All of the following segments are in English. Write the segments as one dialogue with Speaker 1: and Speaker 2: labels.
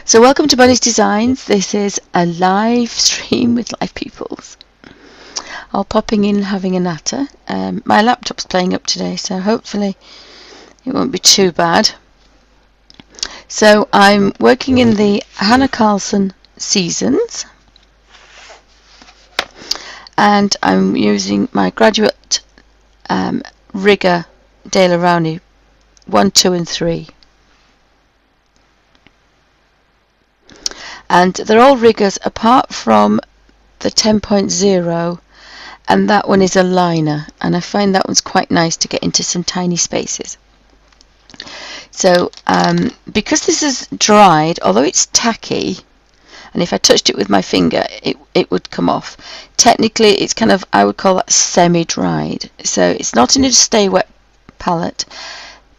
Speaker 1: So welcome to Bunny's Designs. This is a live stream with live peoples. All popping in, having a natter. My laptop's playing up today, so hopefully it won't be too bad. So I'm working in the Hanna Karlzon seasons, and I'm using my graduate rigger Dale Rowney 1, 2 and 3. And they're all riggers apart from the 10.0, and that one is a liner, and I find that one's quite nice to get into some tiny spaces. So because this is dried, although it's tacky, and if I touched it with my finger it would come off, technically it's kind of, I would call that semi-dried. So it's not in a stay wet palette,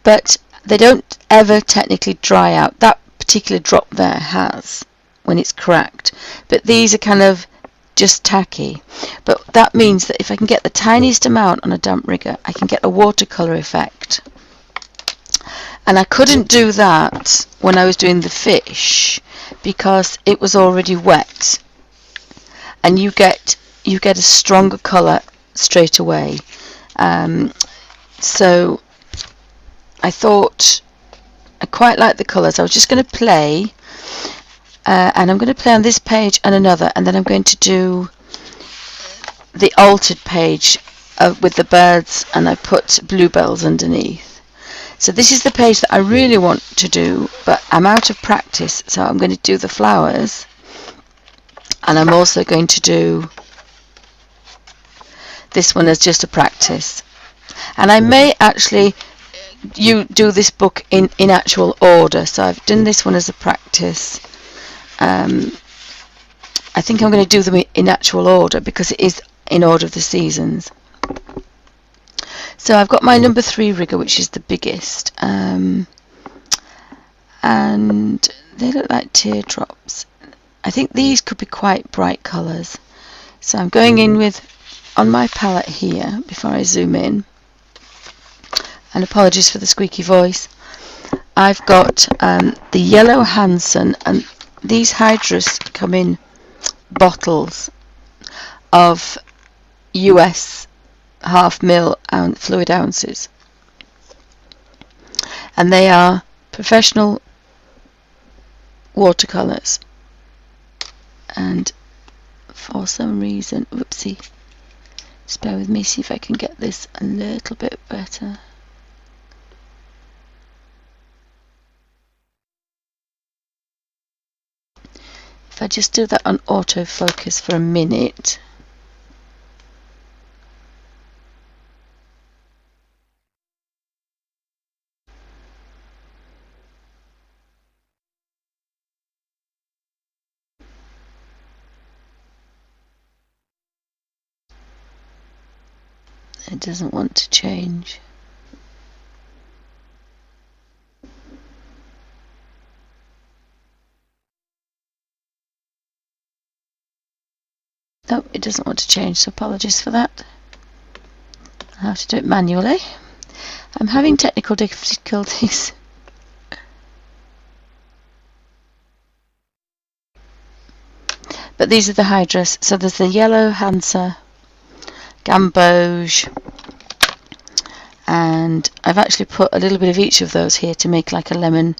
Speaker 1: but they don't ever technically dry out. That particular drop there has, when it's cracked, but these are kind of just tacky. But that means that if I can get the tiniest amount on a damp rigger, I can get a watercolour effect. And I couldn't do that when I was doing the fish because it was already wet, and you get a stronger colour straight away. So I thought I quite like the colours. I was just going to play. And I'm going to play on this page and another, and then I'm going to do the altered page with the birds, and I put bluebells underneath. So this is the page that I really want to do, but I'm out of practice, so I'm going to do the flowers, and I'm also going to do this one as just a practice. And I may actually do this book in actual order, so I've done this one as a practice. I think I'm going to do them in actual order because it is in order of the seasons. So I've got my number 3 rigger, which is the biggest, and they look like teardrops. I think these could be quite bright colours. So I'm going in with, on my palette here, before I zoom in, and apologies for the squeaky voice, I've got the yellow Hansen, and these Hydrus come in bottles of US half mil fluid ounces, and they are professional watercolours. And for some reason, whoopsie, just bear with me, see if I can get this a little bit better. If I just do that on autofocus for a minute. It doesn't want to change. No, it doesn't want to change, so apologies for that. I'll have to do it manually. I'm having technical difficulties. But these are the Hydrus. So there's the yellow Hansa, Gamboge, and I've actually put a little bit of each of those here to make like a lemon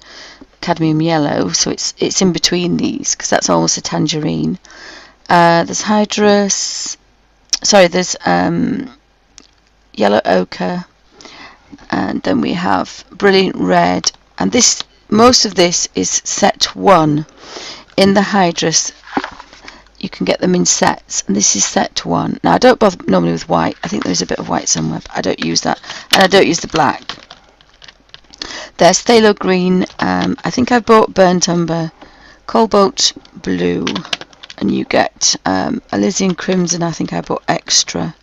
Speaker 1: cadmium yellow. So it's in between these because that's almost a tangerine. There's Hydrus. Sorry, there's yellow ochre, and then we have brilliant red. And this, most of this is set 1 in the Hydrus. You can get them in sets, and this is set 1. Now I don't bother normally with white. I think there's a bit of white somewhere, but I don't use that, and I don't use the black. There's phthalo green. I think I bought burnt umber, cobalt blue, and you get Elysian crimson. I think I bought extra.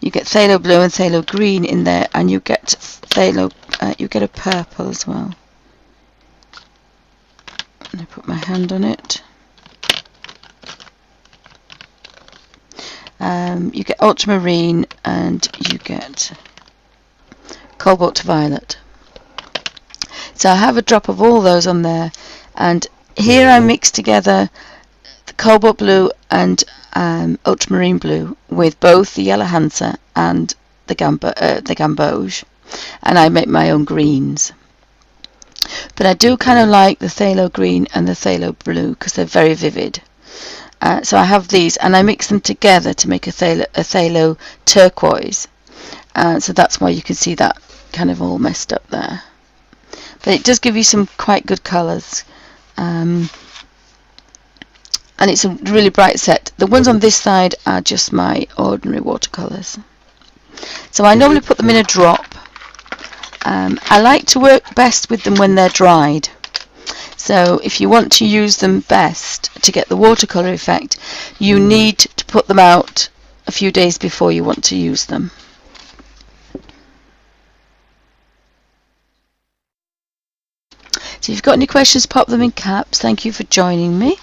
Speaker 1: You get phthalo blue and phthalo green in there, and you get phthalo. You get a purple as well. And I put my hand on it. You get ultramarine, and you get cobalt to violet. So I have a drop of all those on there, and Here I mix together the cobalt blue and ultramarine blue with both the yellow hansa and the gamboge, and I make my own greens. But I do kind of like the phthalo green and the phthalo blue because they're very vivid. So I have these and I mix them together to make a phthalo turquoise. So that's why you can see that kind of all messed up there. But it does give you some quite good colours. And it's a really bright set. The ones on this side are just my ordinary watercolours. So I normally put them in a drop. I like to work best with them when they're dried. So if you want to use them best to get the watercolour effect, you need to put them out a few days before you want to use them. So if you've got any questions, pop them in caps. Thank you for joining me.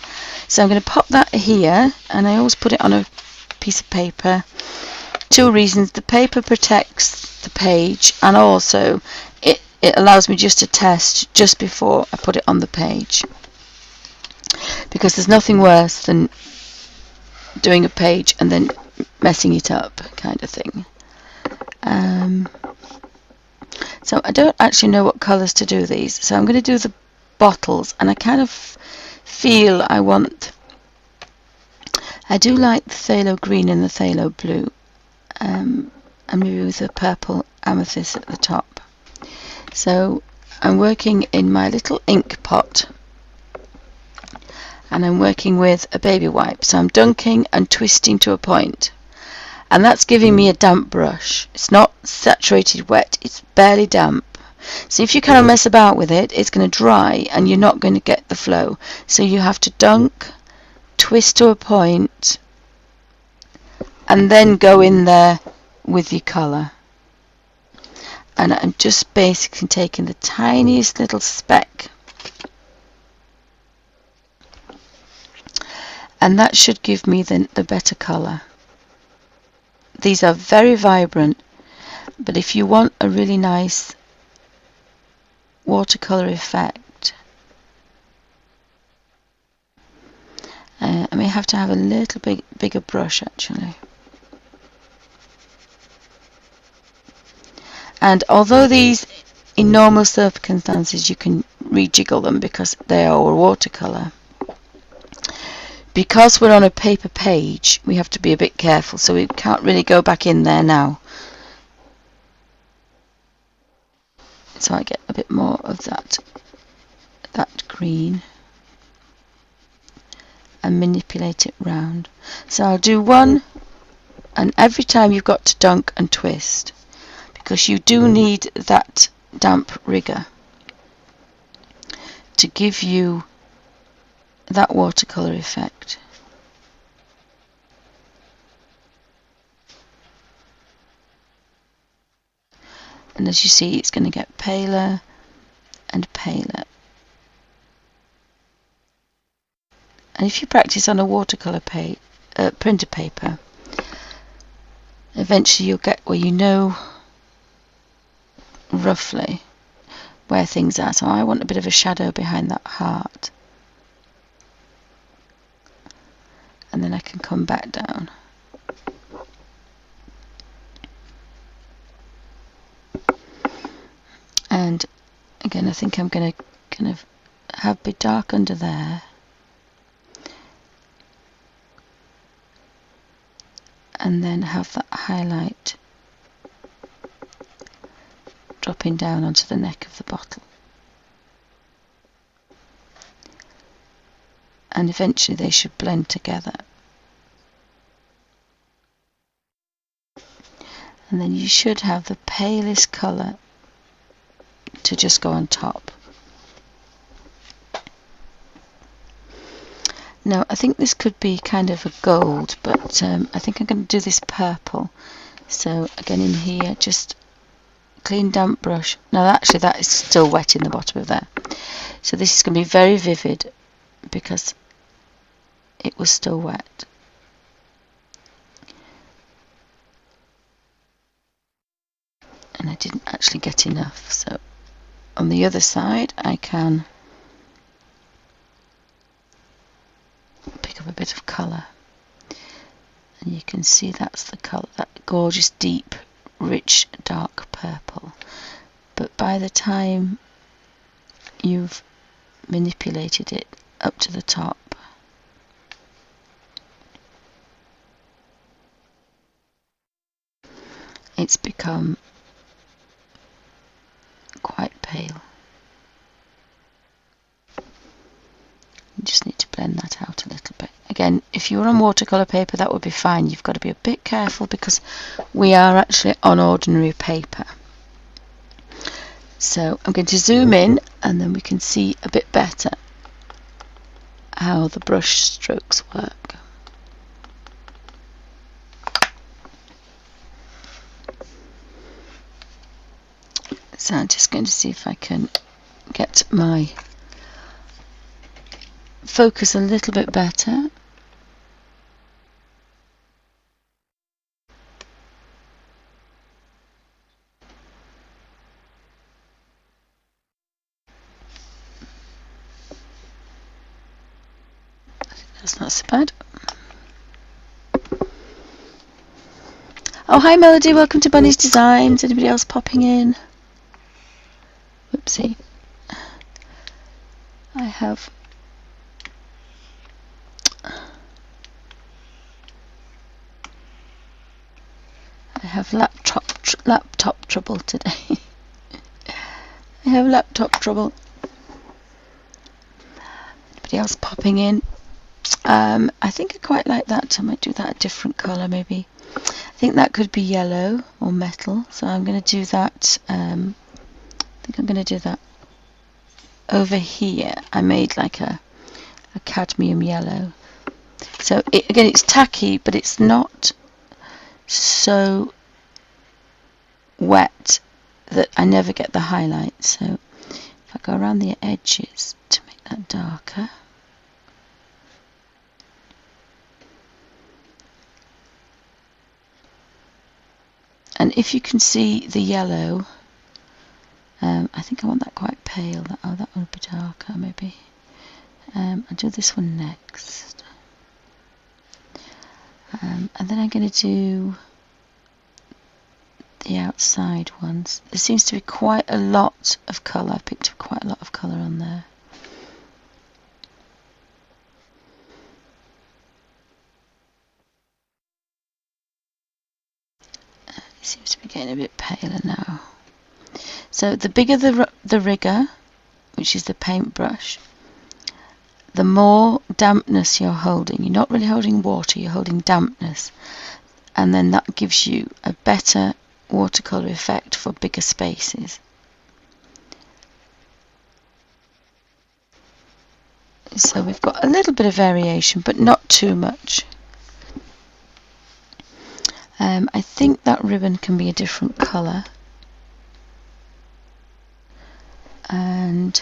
Speaker 1: So I'm going to pop that here, and I always put it on a piece of paper. 2 reasons: the paper protects the page, and also it allows me just to test just before I put it on the page, because there's nothing worse than doing a page and then messing it up kind of thing. So I don't actually know what colours to do these, so I'm going to do the bottles, and I kind of feel I do like the phthalo green and the phthalo blue, and maybe with a purple amethyst at the top. So I'm working in my little ink pot, and I'm working with a baby wipe, so I'm dunking and twisting to a point, and that's giving me a damp brush. It's not saturated wet, it's barely damp. So if you kind of mess about with it, it's going to dry and you're not going to get the flow. So you have to dunk, twist to a point, and then go in there with your colour. And I'm just basically taking the tiniest little speck, and that should give me the better colour. These are very vibrant, but if you want a really nice watercolour effect, I may have to have a little bigger brush actually. And although these, in normal circumstances, you can rejiggle them because they are all watercolour, because we're on a paper page, we have to be a bit careful, so we can't really go back in there now. So I get a bit more of that green and manipulate it round. So I'll do one, and every time you've got to dunk and twist, because you do need that damp rigour to give you that watercolour effect. And as you see, it's going to get paler and paler. And if you practice on a watercolour printer paper, eventually you'll get where you know roughly where things are. So I want a bit of a shadow behind that heart, and then I can come back down. And again, I think I'm going to kind of have a bit dark under there, and then have that highlight dropping down onto the neck of the bottle. And eventually they should blend together. And then you should have the palest colour to just go on top. Now I think this could be kind of a gold, but I think I'm going to do this purple. So again, in here, just clean damp brush. Now actually that is still wet in the bottom of there, so this is going to be very vivid because it was still wet. And I didn't actually get enough, so on the other side I can pick up a bit of colour. And you can see that's the colour, that gorgeous deep rich dark purple. But by the time you've manipulated it up to the top, it's become quite pale. You just need to blend that out a little bit. Again, if you were on watercolour paper, that would be fine. You've got to be a bit careful because we are actually on ordinary paper. So I'm going to zoom in and then we can see a bit better how the brush strokes work. So I'm just going to see if I can get my focus a little bit better. That's not so bad. Oh, hi Melody, welcome to Bunny's Designs. Anybody else popping in? Whoopsie. I have laptop trouble today. I have laptop trouble. Anybody else popping in? I think I quite like that. I might do that a different colour maybe. I think that could be yellow or metal, so I'm going to do that. I think I'm going to do that over here. I made like a cadmium yellow. So again, it's tacky, but it's not so wet that I never get the highlight. So if I go around the edges to make that darker. And if you can see the yellow, I think I want that quite pale. That would be darker maybe. I'll do this one next. And then I'm going to do the outside ones. There seems to be quite a lot of colour. I picked up quite a lot of colour on there. It seems to be getting a bit paler now. So the bigger the rigger, which is the paintbrush, the more dampness you're holding. You're not really holding water, you're holding dampness. And then that gives you a better watercolour effect for bigger spaces. So we've got a little bit of variation, but not too much. I think that ribbon can be a different colour. And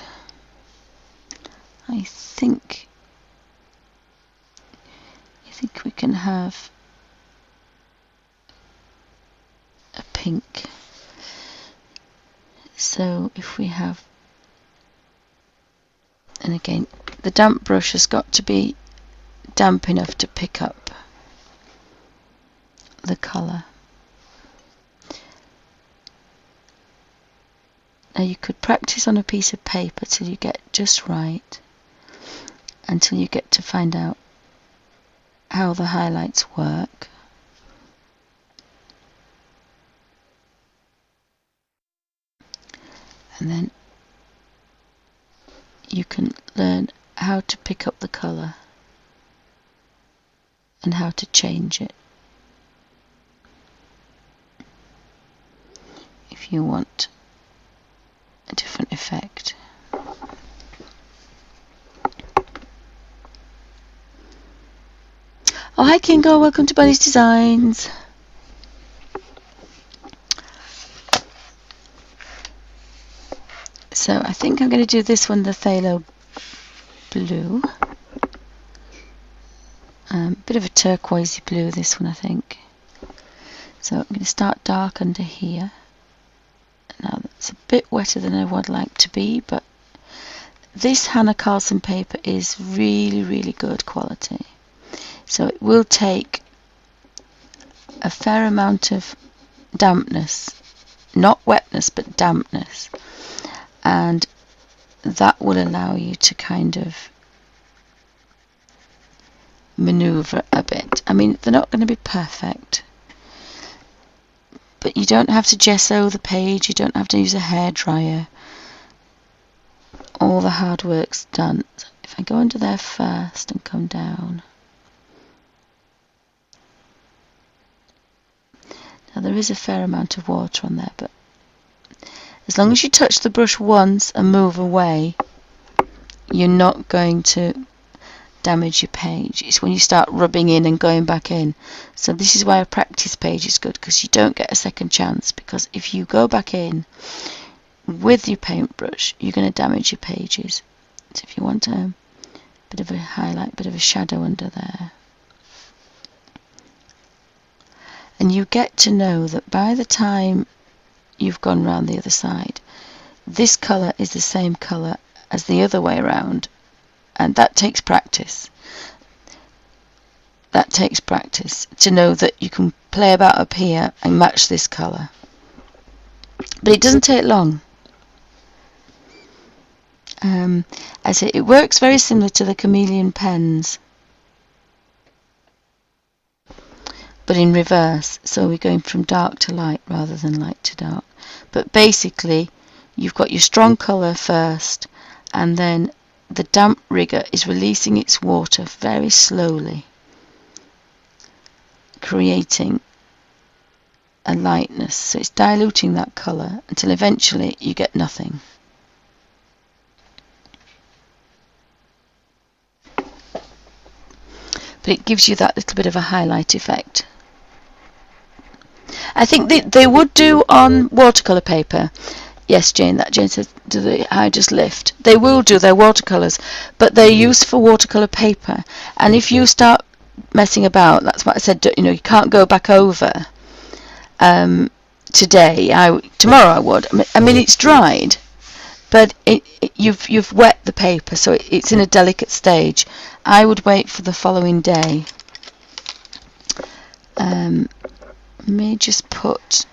Speaker 1: I think we can have a pink. So if we have, and again, the damp brush has got to be damp enough to pick up the colour. Now you could practice on a piece of paper till you get just right, until you get to find out how the highlights work. And then you can learn how to pick up the colour and how to change it if you want a different effect. Oh, hi Kingo, welcome to Bunny's Designs. So I think I'm going to do this one, the phthalo blue. Bit of a turquoisey blue, this one I think. So I'm going to start dark under here. Now that's a bit wetter than I would like to be, but this Hanna Karlzon paper is really, really good quality. So it will take a fair amount of dampness, not wetness but dampness, and that will allow you to kind of maneuver a bit. I mean, they're not going to be perfect, but you don't have to gesso the page, you don't have to use a hairdryer. All the hard work's done. So if I go under there first and come down, now there is a fair amount of water on there, but as long as you touch the brush once and move away, you're not going to damage your page. It's when you start rubbing in and going back in. So this is why a practice page is good, because you don't get a second chance, because if you go back in with your paintbrush, you're going to damage your pages. So if you want a bit of a highlight, bit of a shadow under there, and you get to know that by the time you've gone round the other side, this colour is the same colour as the other way around, and that takes practice. That takes practice to know that you can play about up here and match this colour. But it doesn't take long. I say it works very similar to the chameleon pens, but in reverse. So we're going from dark to light rather than light to dark. But basically, you've got your strong colour first, and then the damp rigger is releasing its water very slowly, creating a lightness. So it's diluting that colour until eventually you get nothing. But it gives you that little bit of a highlight effect. I think they would do on watercolour paper. Yes, Jane says, do the Hydrus lift? They will do their watercolours, but they're used for watercolour paper. And if you start messing about, that's what I said, you can't go back over today. Tomorrow I would. I mean, it's dried, but you've wet the paper, so it's in a delicate stage. I would wait for the following day. May just put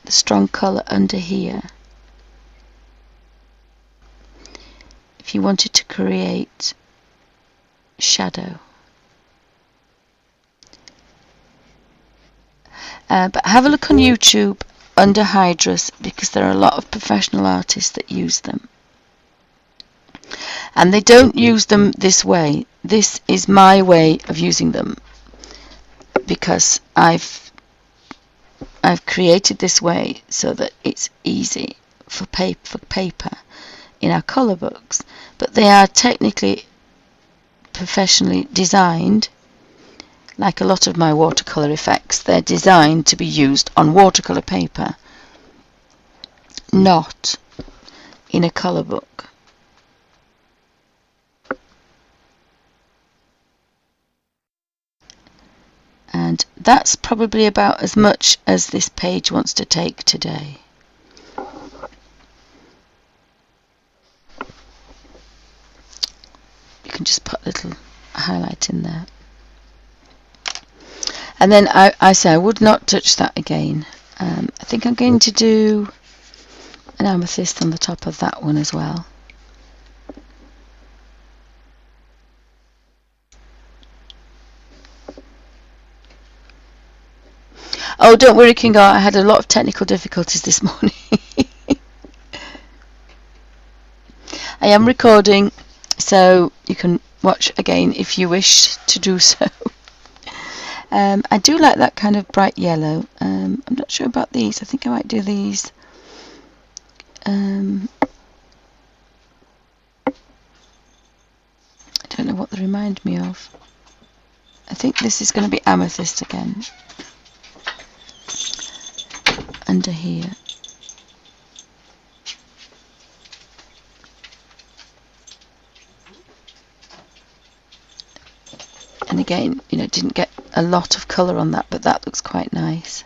Speaker 1: the strong colour under here. If you wanted to create shadow. But have a look on YouTube under Hydrus, because there are a lot of professional artists that use them. And they don't use them this way. This is my way of using them, because I've created this way so that it's easy for paper in our colour books. But they are technically professionally designed. Like a lot of my watercolour effects, they're designed to be used on watercolour paper, not in a colour book. And that's probably about as much as this page wants to take today. You can just put a little highlight in there. And then I say I would not touch that again. I think I'm going to do an amethyst on the top of that one as well. Oh, don't worry, Kingo, I had a lot of technical difficulties this morning. I am recording, so you can watch again if you wish to do so. I do like that kind of bright yellow. I'm not sure about these. I think I might do these. I don't know what they remind me of. I think this is going to be amethyst again. Under here. And again, didn't get a lot of colour on that, but that looks quite nice.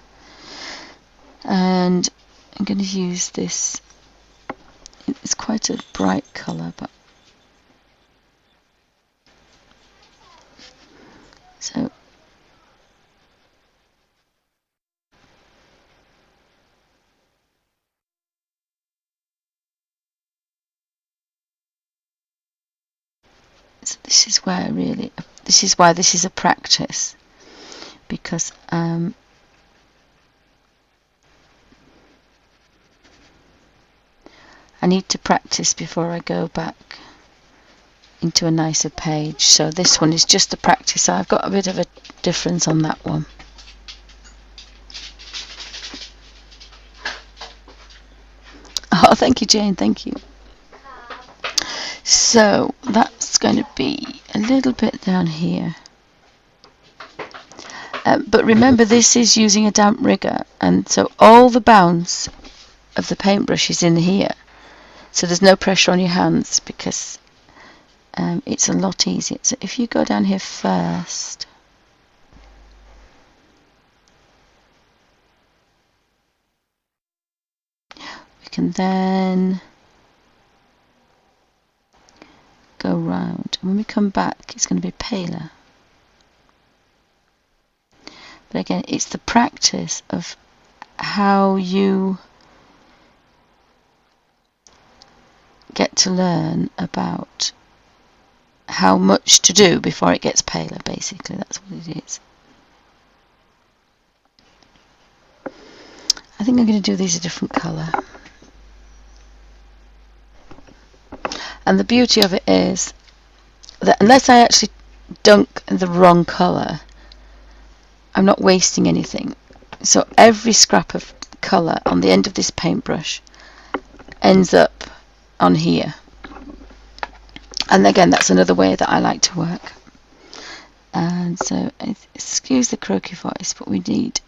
Speaker 1: And I'm going to use this. It's quite a bright colour, but So this is where this is why this is a practice, because I need to practice before I go back into a nicer page. So this one is just a practice. So I've got a bit of a difference on that one. Oh, thank you, Jane, thank you. So that's going to be a little bit down here. But remember, this is using a damp rigger, and so all the bounce of the paintbrush is in here. So there's no pressure on your hands, because it's a lot easier. So if you go down here first, we can then go round. And when we come back, it's going to be paler. But again, it's the practice of how you get to learn about how much to do before it gets paler, basically. That's what it is. I think I'm going to do these a different colour. And the beauty of it is that unless I actually dunk the wrong colour, I'm not wasting anything. So every scrap of colour on the end of this paintbrush ends up on here. And again, that's another way that I like to work. And so, excuse the croaky voice, but we need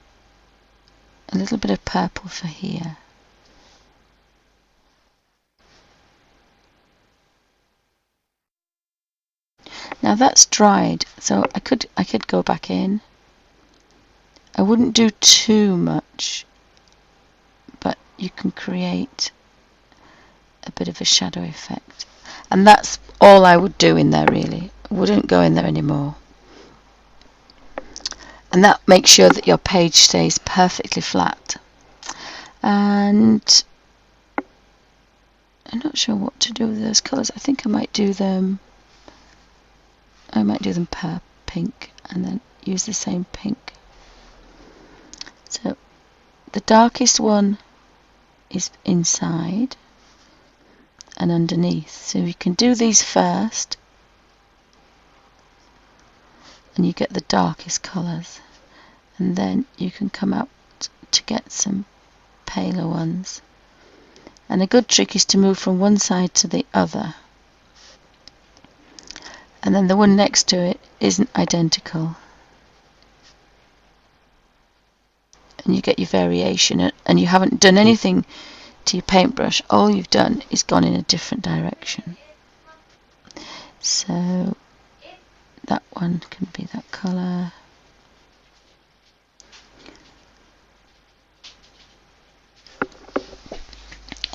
Speaker 1: a little bit of purple for here. Now that's dried, so I could go back in. I wouldn't do too much, but you can create a bit of a shadow effect. And that's all I would do in there, really. I wouldn't go in there anymore. And that makes sure that your page stays perfectly flat. And I'm not sure what to do with those colours. I think I might do them pink, and then use the same pink. So the darkest one is inside and underneath. So you can do these first, and you get the darkest colours, and then you can come out to get some paler ones. And a good trick is to move from one side to the other, and then the one next to it isn't identical, and you get your variation, and you haven't done anything to your paintbrush. All you've done is gone in a different direction. So that one can be that colour.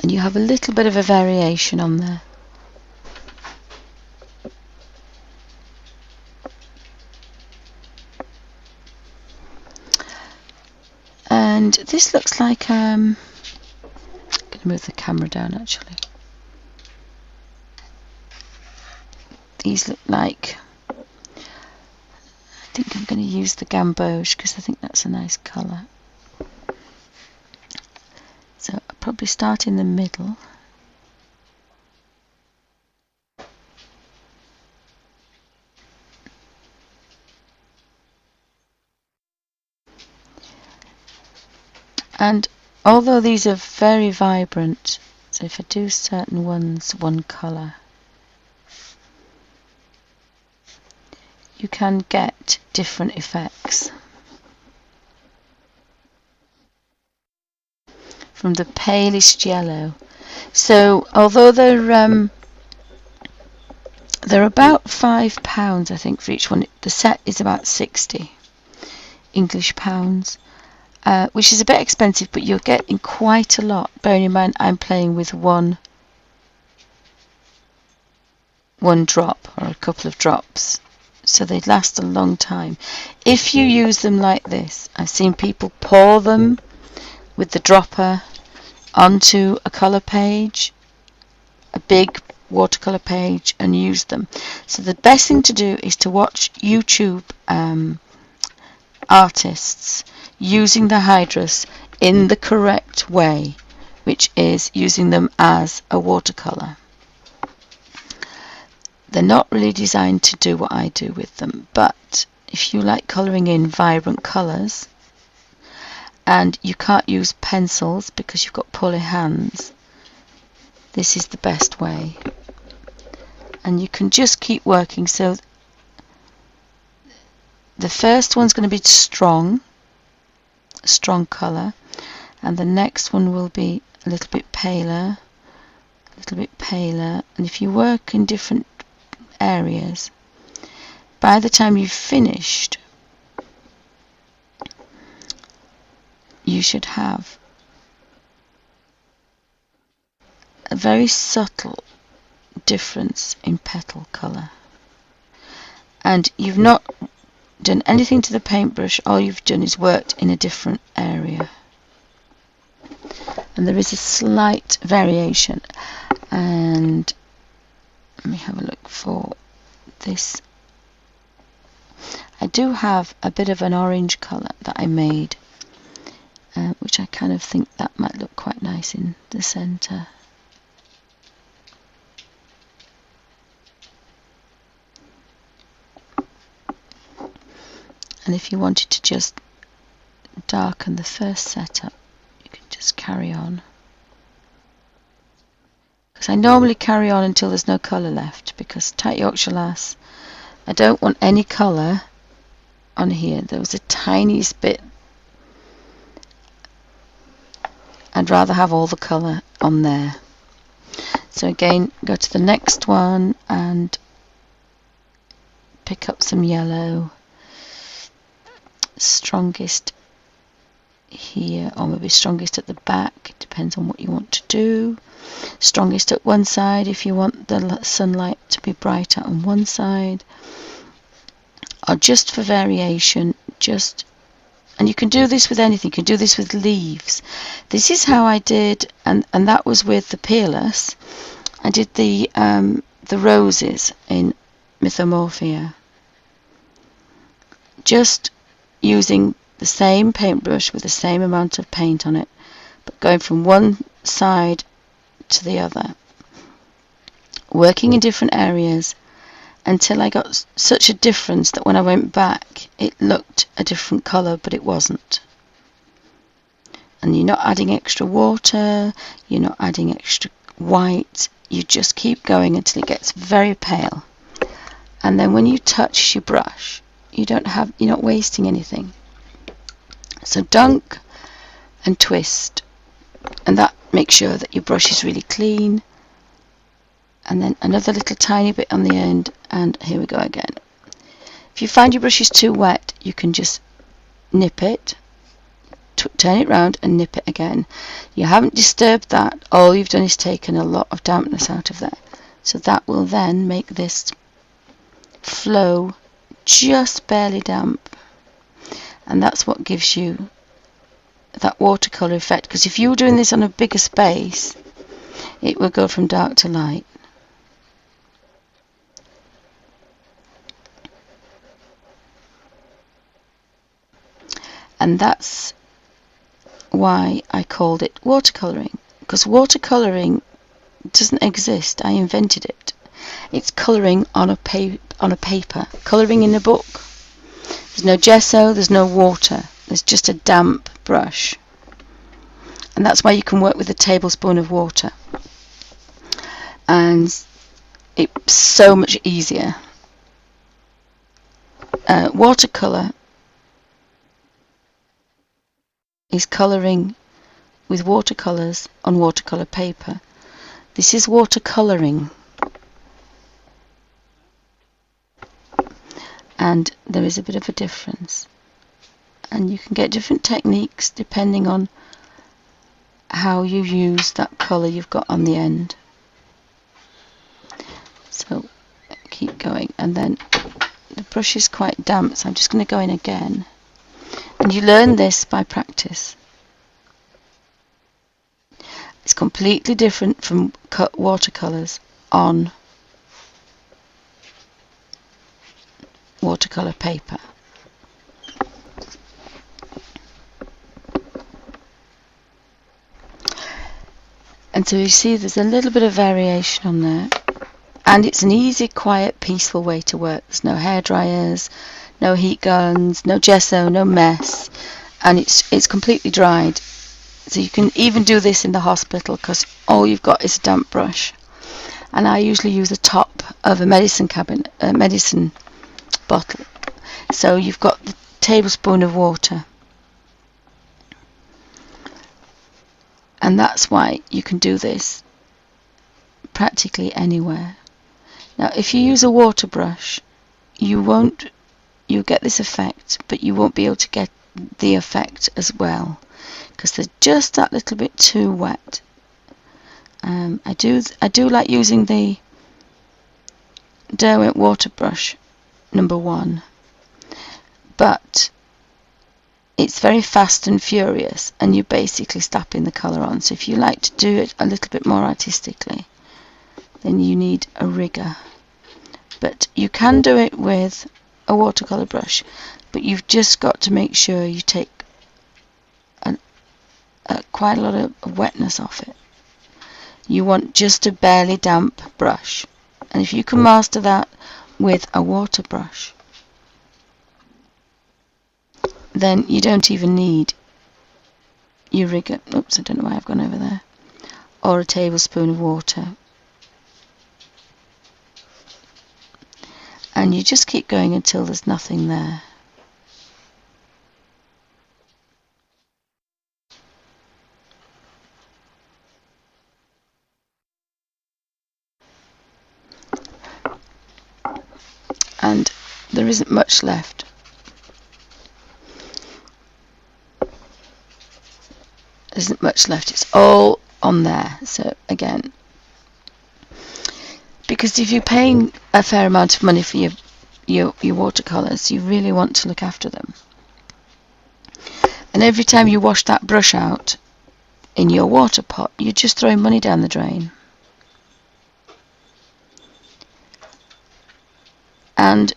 Speaker 1: And you have a little bit of a variation on there. And this looks like I'm going to move the camera down actually. These look like, I think I'm going to use the gamboge because I think that's a nice colour. So I'll probably start in the middle. And although these are very vibrant, so if I do certain ones one colour, you can get different effects from the palest yellow. So although they're about £5 I think for each one, the set is about 60 English pounds, which is a bit expensive, but you're getting quite a lot. Bearing in mind I'm playing with one drop or a couple of drops, so they last a long time. If you use them like this, I've seen people pour them with the dropper onto a colour page, a big watercolour page, and use them. So the best thing to do is to watch YouTube artists using the Hydrus in the correct way, which is using them as a watercolour. They're not really designed to do what I do with them, but if you like colouring in vibrant colours and you can't use pencils because you've got poorly hands, this is the best way. And you can just keep working. So the first one's going to be strong colour, and the next one will be a little bit paler, and if you work in different areas, by the time you've finished, you should have a very subtle difference in petal colour. And you've not done anything to the paintbrush, all you've done is worked in a different area. And there is a slight variation. And let me have a look for this. I do have a bit of an orange colour that I made, which I kind of think that might look quite nice in the centre. And if you wanted to just darken the first setup, you can just carry on. Because I normally carry on until there's no colour left, because tight Yorkshire lass, I don't want any colour on here. There was a tiniest bit. I'd rather have all the colour on there. So again, go to the next one and pick up some yellow. Strongest here, or maybe strongest at the back, it depends on what you want to do. Strongest at one side if you want the sunlight to be brighter on one side, or just for variation, and you can do this with anything. You can do this with leaves. This is how I did, and that was with the peerless. I did the roses in Mythomorphia, just using the same paintbrush with the same amount of paint on it, but going from one side to the other, working in different areas until I got such a difference that when I went back it looked a different colour, but it wasn't. And you're not adding extra water, you're not adding extra white, you just keep going until it gets very pale. And then when you touch your brush, you're not wasting anything. So dunk and twist, and that makes sure that your brush is really clean. And then another little tiny bit on the end, and here we go again. If you find your brush is too wet, you can just nip it, turn it round and nip it again. You haven't disturbed that, all you've done is taken a lot of dampness out of there. So that will then make this flow just barely damp, and that's what gives you that watercolour effect. Because if you were doing this on a bigger space, it will go from dark to light. And that's why I called it watercolouring, because watercolouring doesn't exist. I invented it. It's colouring on a paper, colouring in a book. There's no gesso, there's no water, there's just a damp brush. And that's why you can work with a tablespoon of water. And it's so much easier. Watercolour is colouring with watercolours on watercolour paper. This is watercolouring. And there is a bit of a difference. And you can get different techniques depending on how you use that colour you've got on the end. So keep going, and then the brush is quite damp, so I'm just going to go in again. And you learn this by practice. It's completely different from cut watercolours on watercolour paper. And so you see there's a little bit of variation on there. And it's an easy, quiet, peaceful way to work. There's no hair dryers, no heat guns, no gesso, no mess. And it's completely dried. So you can even do this in the hospital because all you've got is a damp brush. And I usually use the top of a medicine bottle. So you've got the tablespoon of water. And that's why you can do this practically anywhere. Now, if you use a water brush, you'll get this effect, but you won't be able to get the effect as well because they're just that little bit too wet. I do like using the Derwent water brush number 1, but it's very fast and furious, and you're basically slapping the colour on. So if you like to do it a little bit more artistically, then you need a rigger. But you can do it with a watercolour brush, but you've just got to make sure you take quite a lot of wetness off it. You want just a barely damp brush, and if you can master that with a water brush, then you don't even need your rigger. Oops, I don't know why I've gone over there. Or a tablespoon of water. And you just keep going until there's nothing there. And there isn't much left. There isn't much left. It's all on there. So again, because if you're paying a fair amount of money for your watercolours, you really want to look after them. And every time you wash that brush out in your water pot, you're just throwing money down the drain. And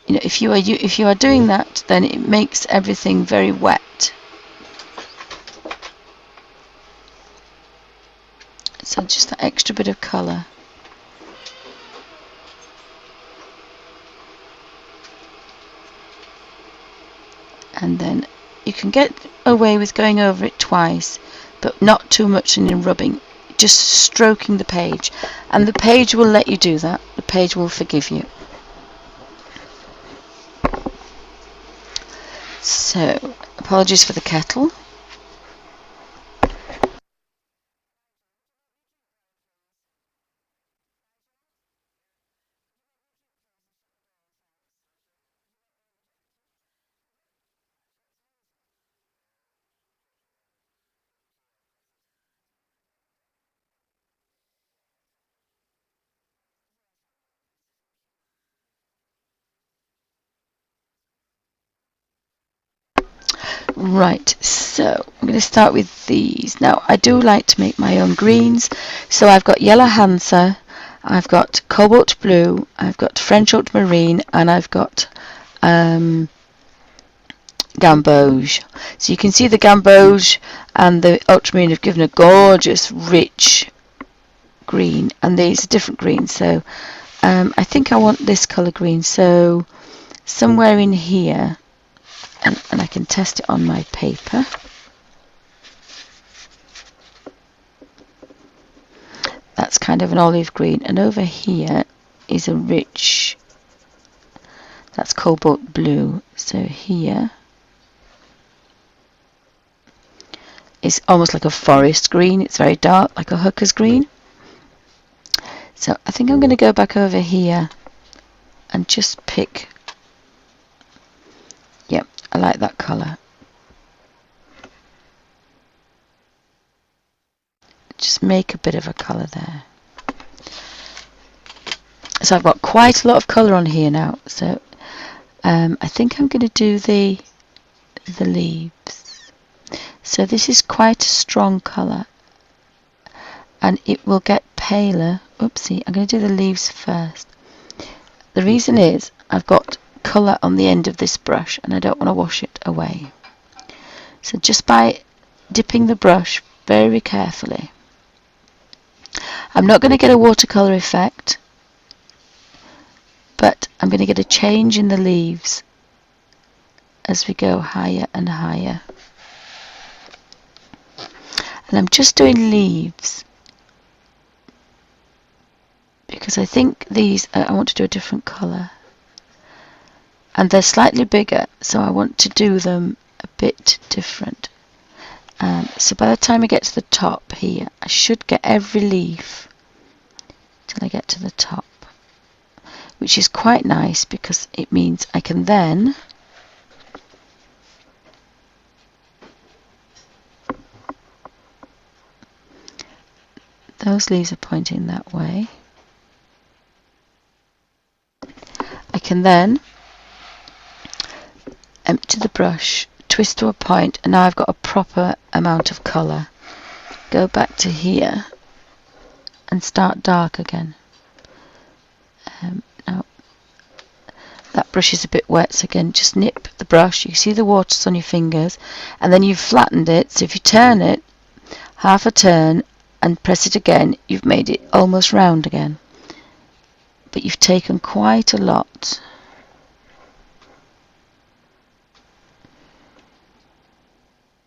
Speaker 1: you know, if you are doing that, then it makes everything very wet. So just that extra bit of colour. And then you can get away with going over it twice, but not too much in rubbing, just stroking the page. And the page will let you do that. The page will forgive you. So, apologies for the kettle. Right, so I'm going to start with these. Now, I do like to make my own greens, so I've got yellow hansa, I've got cobalt blue, I've got French ultramarine, and I've got gamboge. So you can see the gamboge and the ultramarine have given a gorgeous, rich green, and these are different greens. So I think I want this colour green, so somewhere in here, and I can test it on my paper. That's kind of an olive green, and over here is a rich, that's cobalt blue. So here is almost like a forest green. It's very dark, like a hooker's green. So I think I'm going to go back over here and just pick, yep, I like that colour. Just make a bit of a colour there. So I've got quite a lot of colour on here now. So I think I'm going to do the leaves. So this is quite a strong colour, and it will get paler. Oopsie, I'm going to do the leaves first. The reason is I've got colour on the end of this brush and I don't want to wash it away. So just by dipping the brush very carefully, I'm not going to get a watercolour effect, but I'm going to get a change in the leaves as we go higher and higher. And I'm just doing leaves because I think these, I want to do a different colour. And they're slightly bigger, so I want to do them a bit different. So by the time I get to the top here, I should get every leaf till I get to the top, which is quite nice because it means I can then those leaves are pointing that way. I can then empty the brush, twist to a point, and now I've got a proper amount of colour. Go back to here and start dark again. Now that brush is a bit wet, so again just nip the brush. You see the waters on your fingers, and then you've flattened it, so if you turn it half a turn and press it again, you've made it almost round again. But you've taken quite a lot.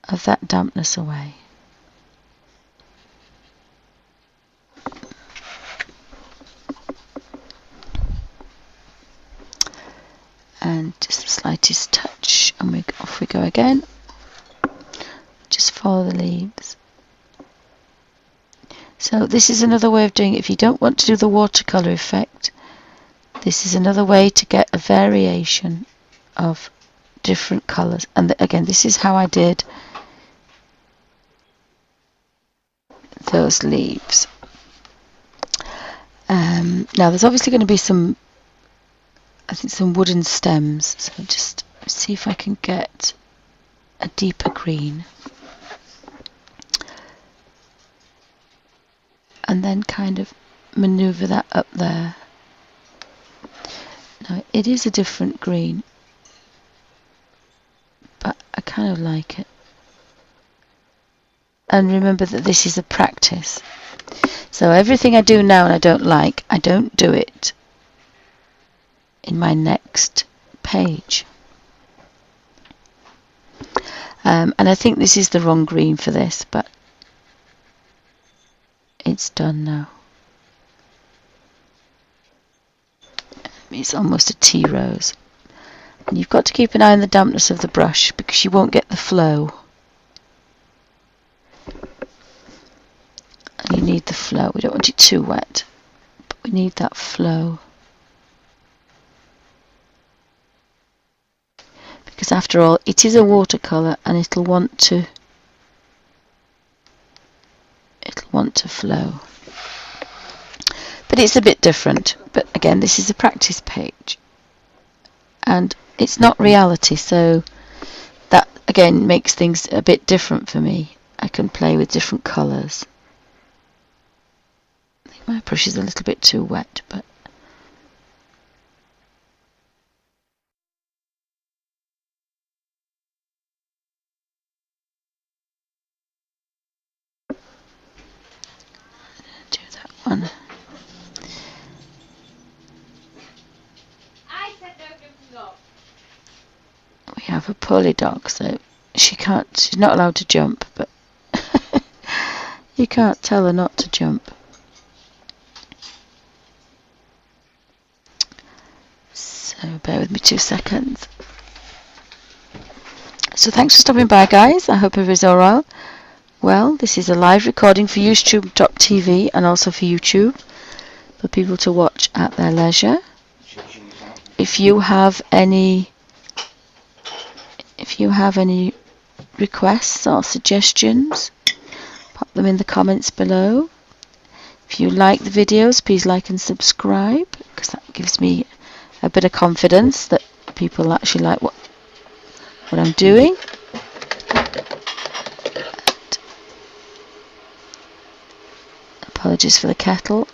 Speaker 1: Of that dampness away. And just the slightest touch, and off we go again. Just follow the leaves. So this is another way of doing it. If you don't want to do the watercolour effect, this is another way to get a variation of different colours. And again, this is how I did those leaves. Now there's obviously going to be some, I think, some wooden stems, so just see if I can get a deeper green and then kind of maneuver that up there. Now it is a different green, but I kind of like it. And remember that this is a practice. So everything I do now and I don't like, I don't do it in my next page. And I think this is the wrong green for this, but it's done now. It's almost a tea rose. And you've got to keep an eye on the dampness of the brush because you won't get the flow. And you need the flow. We don't want it too wet, but we need that flow. Because after all, it is a watercolour and it'll want to flow. But it's a bit different. But again, this is a practice page. And it's not reality, so that again makes things a bit different for me. I can play with different colours. I think my brush is a little bit too wet, but do that one. We have a poorly dog, so she's not allowed to jump, but you can't tell her not to jump. So bear with me 2 seconds. So thanks for stopping by, guys. I hope everybody's alright. Well, this is a live recording for YouTube.tv and also for YouTube for people to watch at their leisure. If you have any requests or suggestions, pop them in the comments below. If you like the videos, please like and subscribe, because that gives me a bit of confidence that people actually like what I'm doing. Apologies for the kettle.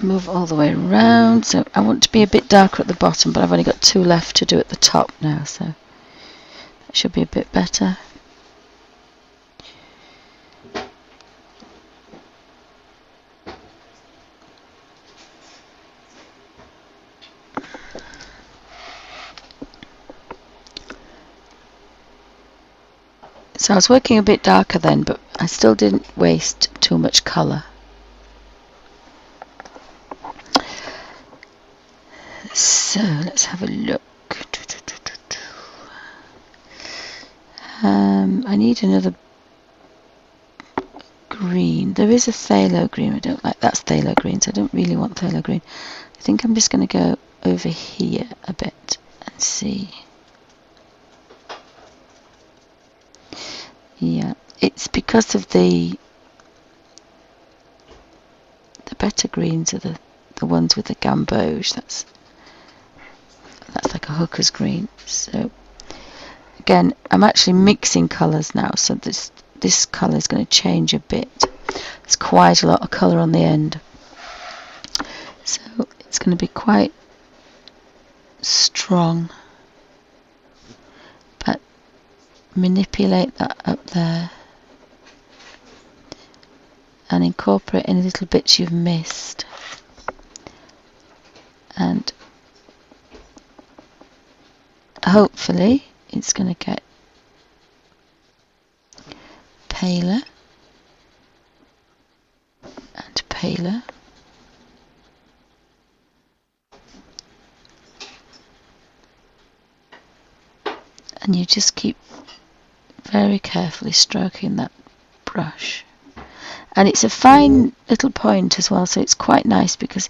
Speaker 1: Move all the way around. So I want to be a bit darker at the bottom, but I've only got 2 left to do at the top now, so that should be a bit better. So I was working a bit darker then, but I still didn't waste too much colour. So let's have a look. I need another green. There is a phthalo green. I don't like that's phthalo green, so I don't really want phthalo green. I think I'm just going to go over here a bit and see. Yeah, it's because of the better greens are the ones with the gamboge. That's like a hooker's green. So again, I'm actually mixing colours now, so this colour is going to change a bit. There's quite a lot of colour on the end, so it's going to be quite strong. But manipulate that up there and incorporate any little bits you've missed, and hopefully it's going to get paler and paler. And you just keep very carefully stroking that brush. And it's a fine little point as well, so it's quite nice because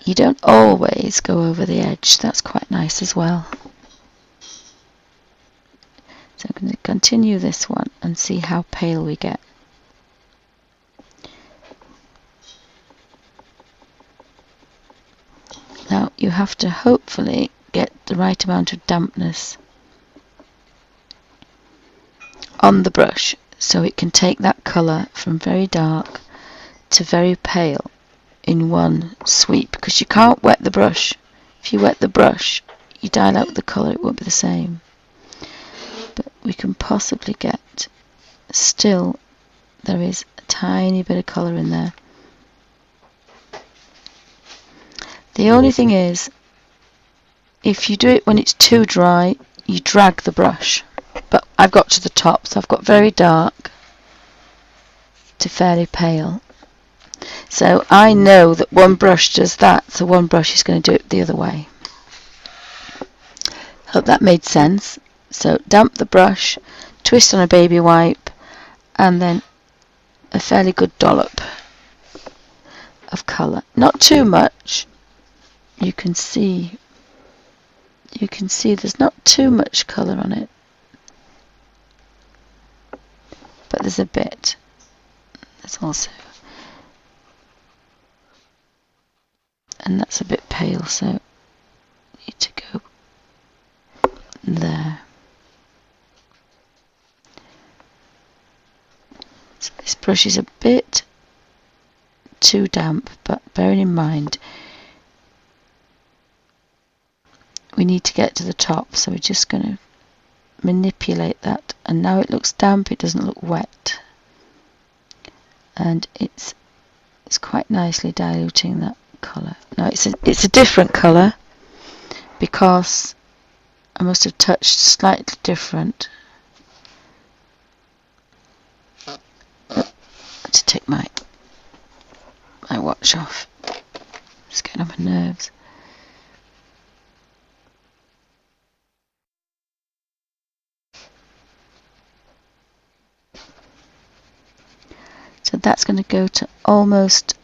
Speaker 1: you don't always go over the edge. That's quite nice as well. So I'm going to continue this one and see how pale we get. Now you have to hopefully get the right amount of dampness on the brush so it can take that colour from very dark to very pale in one sweep, because you can't wet the brush. If you wet the brush, you dilute the colour, it won't be the same. But we can possibly get, still there is a tiny bit of colour in there. The only thing is, if you do it when it's too dry, you drag the brush. But I've got to the top, so I've got very dark to fairly pale. So I know that one brush does that, so one brush is going to do it the other way. Hope that made sense. So damp the brush, twist on a baby wipe, and then a fairly good dollop of colour. Not too much. You can see there's not too much colour on it, but there's a bit. There's also, and that's a bit pale, so I need to go there. So this brush is a bit too damp, but bearing in mind we need to get to the top, so we're just going to manipulate that, and now it looks damp, it doesn't look wet, and it's quite nicely diluting that colour. Now it's a different colour because I must have touched slightly different. To take my watch off. It's getting on my nerves. So that's going to go to almost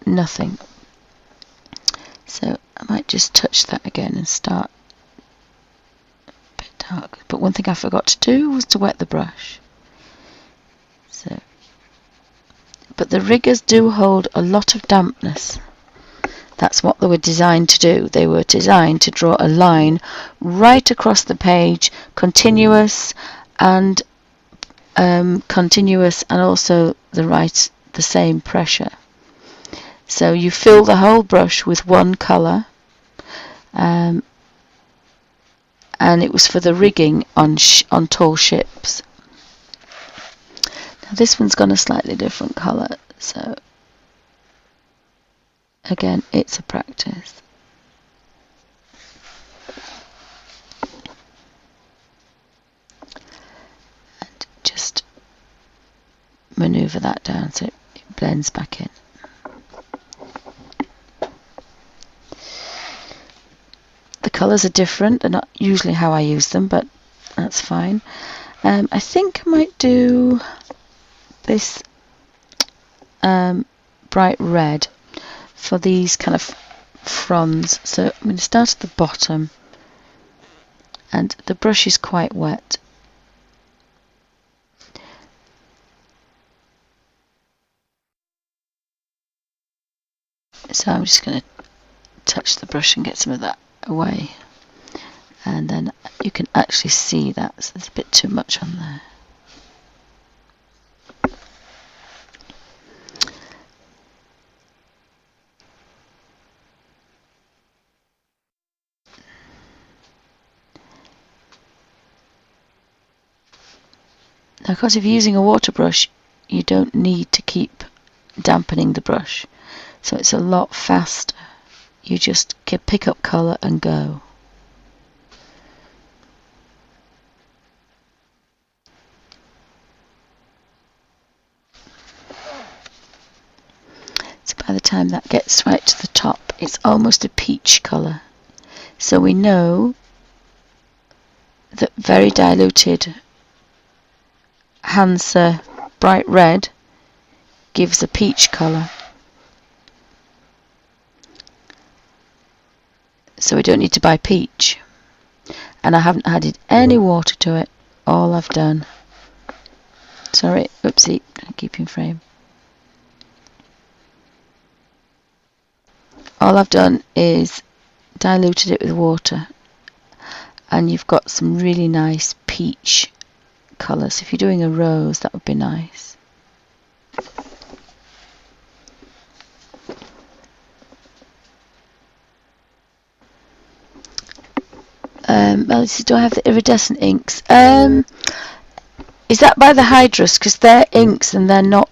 Speaker 1: nothing. So I might just touch that again and start a bit dark. But one thing I forgot to do was to wet the brush. So, but the riggers do hold a lot of dampness. That's what they were designed to do. They were designed to draw a line right across the page, continuous and also the same pressure. So you fill the whole brush with one colour, and it was for the rigging on tall ships. Now this one's got a slightly different colour, so again, it's a practice. And just manoeuvre that down so it blends back in. The colours are different. They're not usually how I use them, but that's fine. I think I might do this bright red for these kind of fronds. So I'm going to start at the bottom, and the brush is quite wet. So I'm just going to touch the brush and get some of that away, and then you can actually see that, so there's a bit too much on there. Now, of course, if you're using a water brush, you don't need to keep dampening the brush, so it's a lot faster. You just pick up colour and go. So by the time that gets right to the top, it's almost a peach colour. So we know that very diluted Hansa bright red gives a peach colour. So we don't need to buy peach. And I haven't added any water to it. All I've done, sorry, oopsie, I'll keep you in frame. All I've done is diluted it with water, and you've got some really nice peach colours. If you're doing a rose, that would be nice. Do I have the iridescent inks? Is that by the Hydrus? Because they're inks and they're not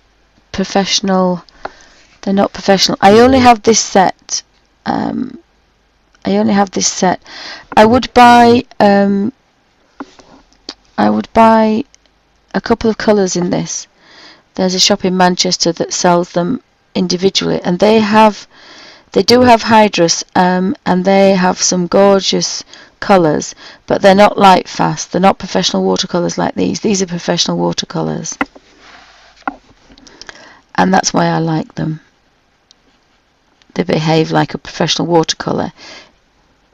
Speaker 1: professional. They're not professional. I only have this set. I would buy a couple of colours in this. There's a shop in Manchester that sells them individually, and they do have Hydrus, and they have some gorgeous colours, but they're not light fast. They're not professional watercolours like these. These are professional watercolours, and that's why I like them. They behave like a professional watercolour,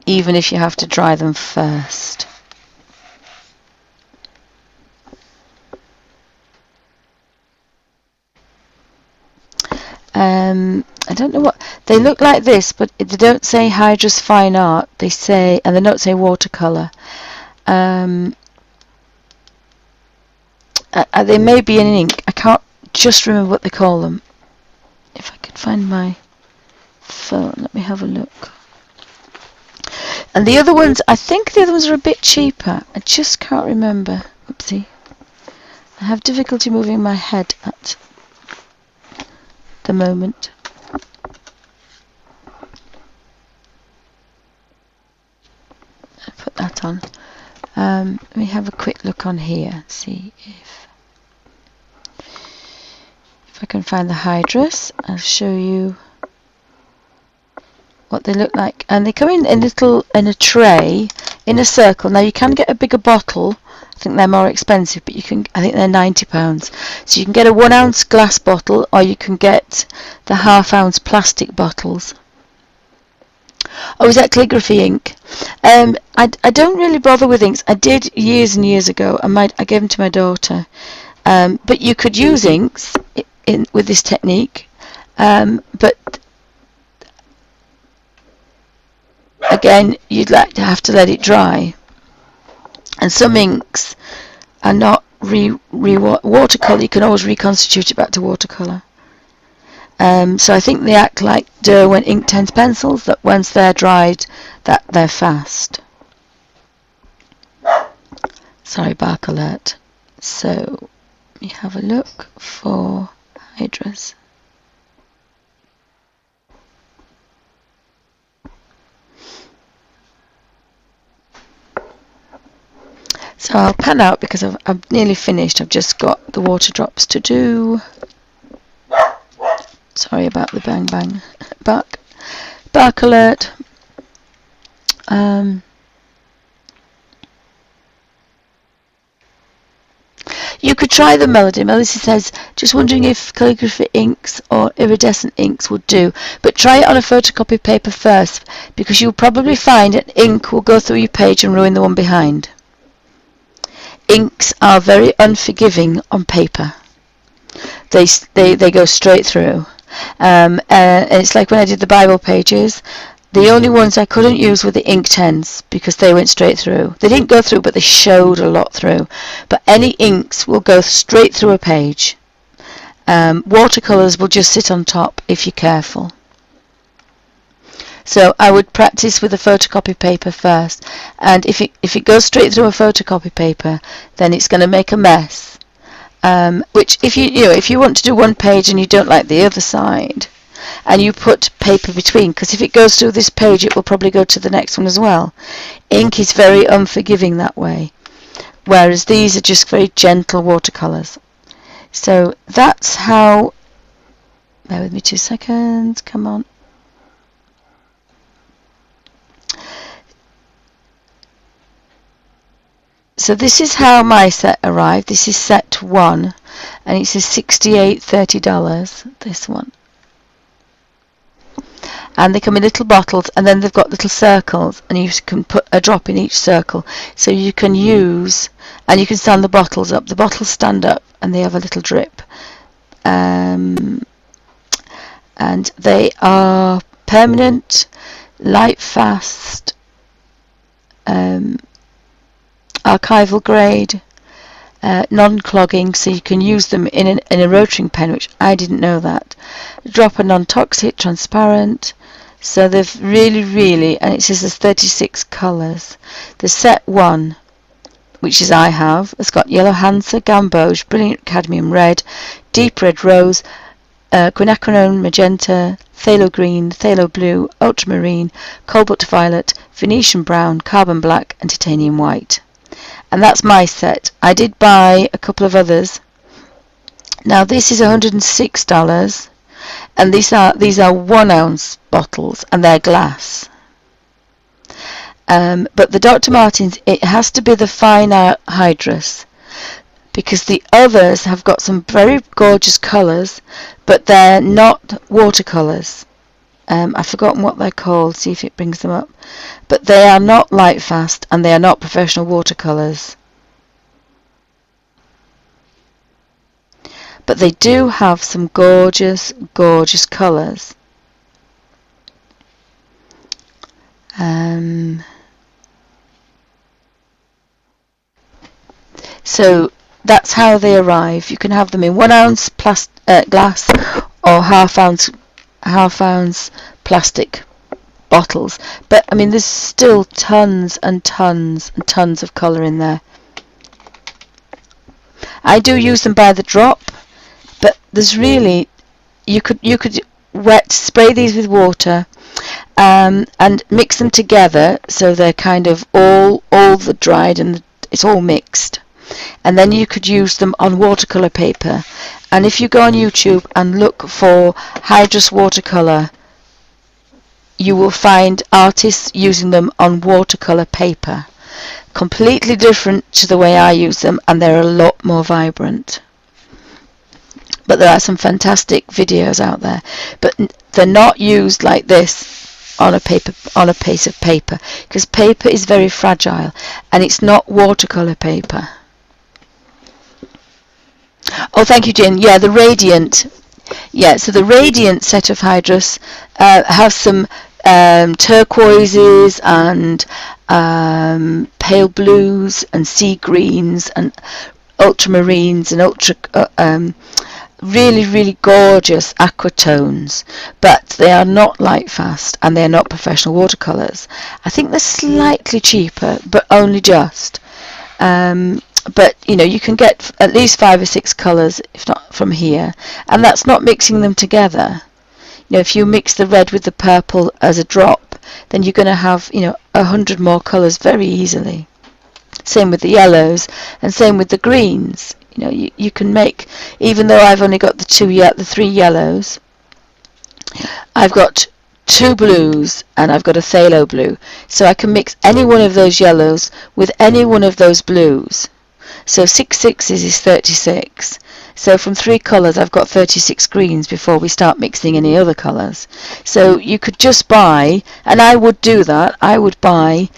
Speaker 1: even if you have to dry them first. I don't know what they look like this, but they don't say Hydrus Fine Art. They say, and they don't say watercolour. They may be in ink. I can't just remember what they call them. If I could find my phone, let me have a look. And the other ones, I think the other ones are a bit cheaper. I just can't remember. Oopsie. I have difficulty moving my head at the moment. I put that on. Let me have a quick look on here, see if I can find the Hydrus. I'll show you what they look like, and they come in a tray in a circle. Now you can get a bigger bottle. I think they're more expensive, but I think they're £90. So you can get a 1 ounce glass bottle, or you can get the 1/2 ounce plastic bottles. Oh, is that calligraphy ink? I don't really bother with inks. I did years and years ago. I gave them to my daughter. But you could use inks with this technique. But again, you'd have to let it dry. And some inks are not watercolor. You can always reconstitute it back to watercolor. So I think they act like Derwent Inktense pencils, that once they're dried, that they're fast. Sorry, bark alert. So we have a look for Hydrus. So I'll pan out because I've nearly finished. I've just got the water drops to do. Sorry about the bang bang. Bark alert. You could try the Melody. Melody says, just wondering if calligraphy inks or iridescent inks would do, but try it on a photocopy paper first, because you'll probably find an ink will go through your page and ruin the one behind. Inks are very unforgiving on paper. They go straight through. And it's like when I did the Bible pages, the only ones I couldn't use were the Inktense because they went straight through. They didn't go through, but they showed a lot through. But any inks will go straight through a page. Watercolours will just sit on top if you're careful. So I would practice with a photocopy paper first, and if it goes straight through a photocopy paper, then it's going to make a mess. Which if you want to do one page and you don't like the other side, and you put paper between, because if it goes through this page it will probably go to the next one as well. Ink is very unforgiving that way, whereas these are just very gentle watercolours. So that's how, bear with me 2 seconds, come on. So this is how my set arrived. This is set 1, and it says $68.30, this one. And they come in little bottles, and then they've got little circles, and you can put a drop in each circle. So you can use, and you can stand the bottles up. The bottles stand up, and they have a little drip. And they are permanent, light fast, archival grade, non-clogging, so you can use them in a rotary pen, which I didn't know that. Dropper non-toxic, transparent. So they've really, and it says there's 36 colours. The set 1, which is I have, has got yellow Hansa, gamboge, brilliant cadmium red, deep red rose, quinacridone magenta, phthalo green, phthalo blue, ultramarine, cobalt violet, Venetian brown, carbon black, and titanium white. And that's my set. I did buy a couple of others. Now this is $106, and these are 1 ounce bottles, and they're glass. But the Dr. Martens, it has to be the fine art Hydrus, because the others have got some very gorgeous colours, but they're not watercolours. I've forgotten what they're called, see if it brings them up. But they are not light fast, and they are not professional watercolours. But they do have some gorgeous colours. So that's how they arrive. You can have them in 1 ounce glass or half ounce plastic bottles, but I mean there's still tons and tons and tons of colour in there. I do use them by the drop, but there's really, you could spray these with water and mix them together so they're kind of all the dried and it's all mixed, and then you could use them on watercolour paper. And if you go on YouTube and look for Hydrus watercolour, you will find artists using them on watercolour paper. Completely different to the way I use them, and they're a lot more vibrant. But there are some fantastic videos out there. But they're not used like this on a piece of paper, because paper is very fragile and it's not watercolor paper. Oh, thank you, Jane. Yeah, the Radiant. Yeah, so the Radiant set of Hydrus have some turquoises and pale blues and sea greens and ultramarines and really gorgeous aqua tones, but they are not light fast and they're not professional watercolors. I think they're slightly cheaper, but only just. But you can get at least 5 or 6 colors, if not from here, and that's not mixing them together. If you mix the red with the purple as a drop, then you're going to have 100 more colors very easily. Same with the yellows and same with the greens. You can make, even though I've only got the 3 yellows, I've got 2 blues and I've got a phthalo blue, so I can mix any one of those yellows with any one of those blues. So 6 sixes is 36. So from 3 colours I've got 36 greens before we start mixing any other colours. So you could just buy, and I would do that, I would buy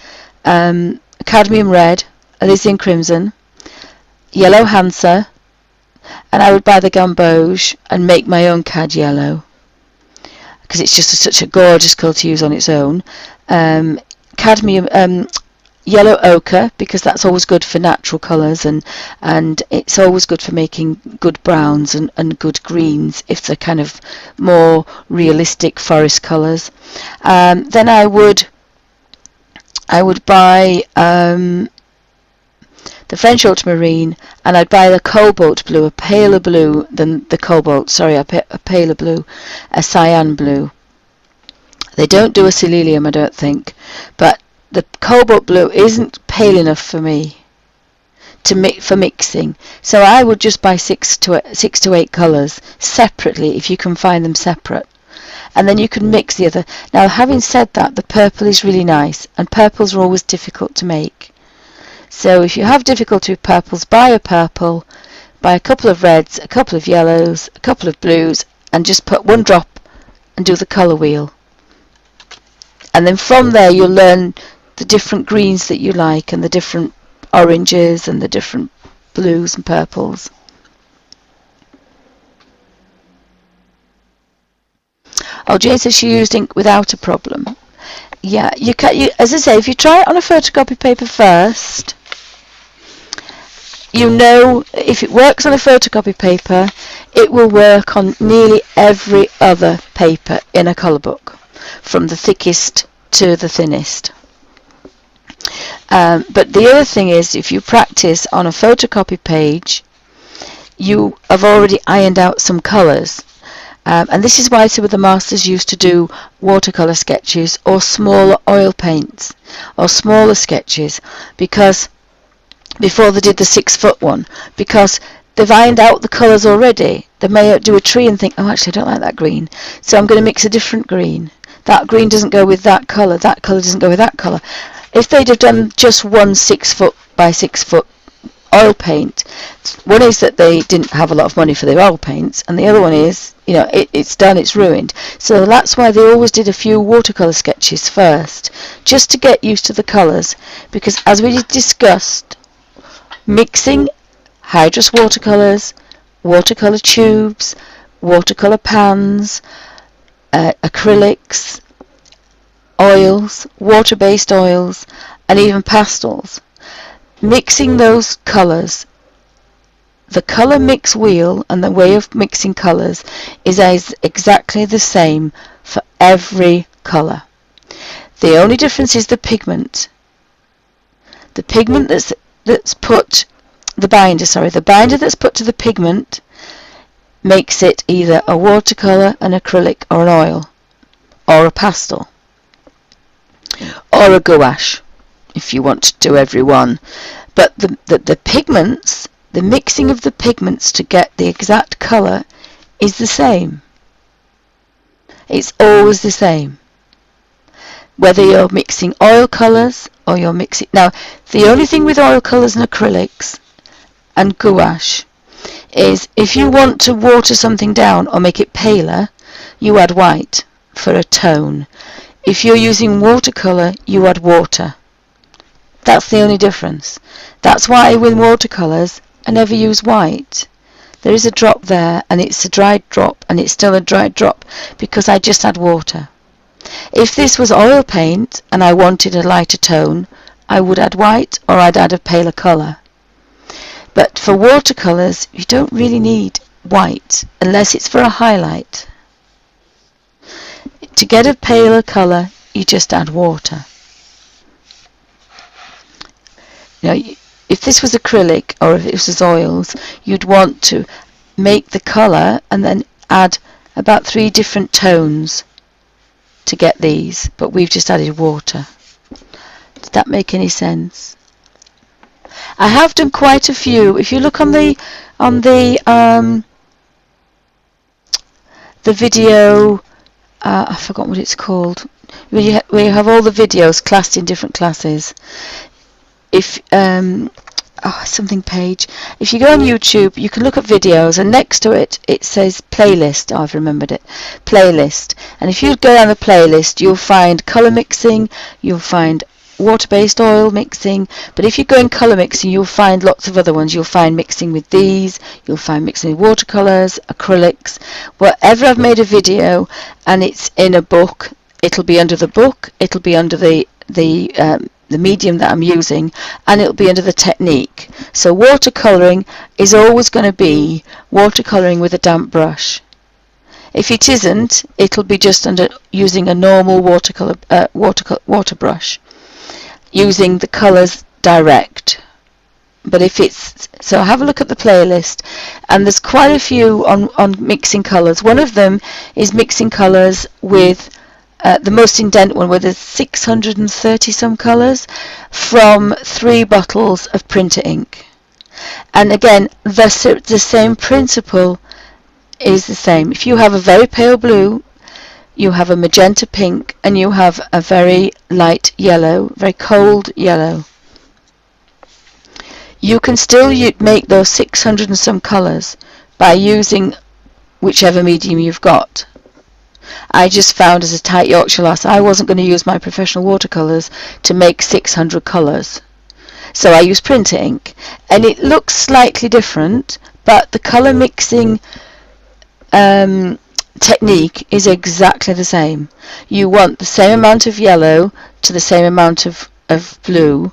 Speaker 1: cadmium red, alizarin crimson, yellow Hansa, and I would buy the gamboge and make my own cad yellow, because it's just such a gorgeous colour to use on its own. Cadmium yellow ochre, because that's always good for natural colours, and it's always good for making good browns and good greens if they're kind of more realistic forest colours. Then I would buy the French ultramarine, and I'd buy the cobalt blue, a paler blue than the cobalt, sorry, a paler blue, a cyan blue. They don't do a celerium, I don't think, but the cobalt blue isn't pale enough for me for mixing, so I would just buy 6 to 8 colours separately if you can find them separate, and then you can mix the other. Now, having said that, the purple is really nice, and purples are always difficult to make. So if you have difficulty with purples, buy a purple, buy a couple of reds, a couple of yellows, a couple of blues, and just put 1 drop and do the colour wheel. And then from there you'll learn the different greens that you like, and the different oranges and the different blues and purples. Oh, Jane says she used ink without a problem. Yeah, you can. As I say, if you try it on a photocopy paper first, if it works on a photocopy paper, it will work on nearly every other paper in a colour book, from the thickest to the thinnest. But the other thing is, if you practice on a photocopy page, you have already ironed out some colours. And this is why some of the masters used to do watercolour sketches or smaller oil paints or smaller sketches, because before they did the 6-foot one, because they've ironed out the colours already. They may do a tree and think, oh, actually I don't like that green, so I'm going to mix a different green. That green doesn't go with that colour doesn't go with that colour. If they'd have done just one 6-foot by 6-foot oil paint, one is that they didn't have a lot of money for their oil paints, and the other one is, it's done, it's ruined. So that's why they always did a few watercolour sketches first, just to get used to the colours, because as we discussed, mixing Hydrus watercolours, watercolour tubes, watercolour pans, acrylics, oils, water-based oils, and even pastels. Mixing those colours, the colour mix wheel and the way of mixing colours is exactly the same for every colour. The only difference is the pigment. The pigment that's put, the binder that's put to the pigment makes it either a watercolour, an acrylic, or an oil, or a pastel, or a gouache, if you want to do every one. But the pigments, the mixing of the pigments to get the exact colour is the same. It's always the same. Whether you're mixing oil colours or you're mixing... Now, the only thing with oil colours and acrylics and gouache is if you want to water something down or make it paler, you add white for a tone. If you're using watercolour, you add water. That's the only difference. That's why with watercolours I never use white. There is a drop there, and it's a dried drop, and it's still a dried drop because I just add water. If this was oil paint and I wanted a lighter tone, I would add white, or I'd add a paler colour. But for watercolours, you don't really need white unless it's for a highlight. To get a paler colour, you just add water. You know, if this was acrylic or if it was oils, you'd want to make the colour and then add about 3 different tones to get these, but we've just added water. Did that make any sense? I have done quite a few. If you look on the video, I forgot what it's called, where you have all the videos classed in different classes. If something page. If you go on YouTube, you can look at videos, and next to it, it says playlist. Oh, I've remembered it. Playlist. And if you go down the playlist, you'll find colour mixing, you'll find water-based oil mixing, but if you go in colour mixing, you'll find lots of other ones. You'll find mixing with these, you'll find mixing with watercolours, acrylics. Wherever I've made a video and it's in a book, it'll be under the book, it'll be under the medium that I'm using, and it'll be under the technique. So watercolouring is always going to be watercolouring with a damp brush. If it isn't, it'll be just under using a normal water brush, using the colours direct. But if it's, so have a look at the playlist, and there's quite a few on mixing colours. One of them is mixing colours with the most indent one, where there's 630 some colours from 3 bottles of printer ink. And again, the same principle is the same. If you have a very pale blue, you have a magenta pink, and you have a very light yellow, very cold yellow, you can still make those 600 and some colours by using whichever medium you've got. I just found, as a tight Yorkshire lass, I wasn't going to use my professional watercolours to make 600 colours. So I use printer ink, and it looks slightly different, but the colour mixing technique is exactly the same. You want the same amount of yellow to the same amount of blue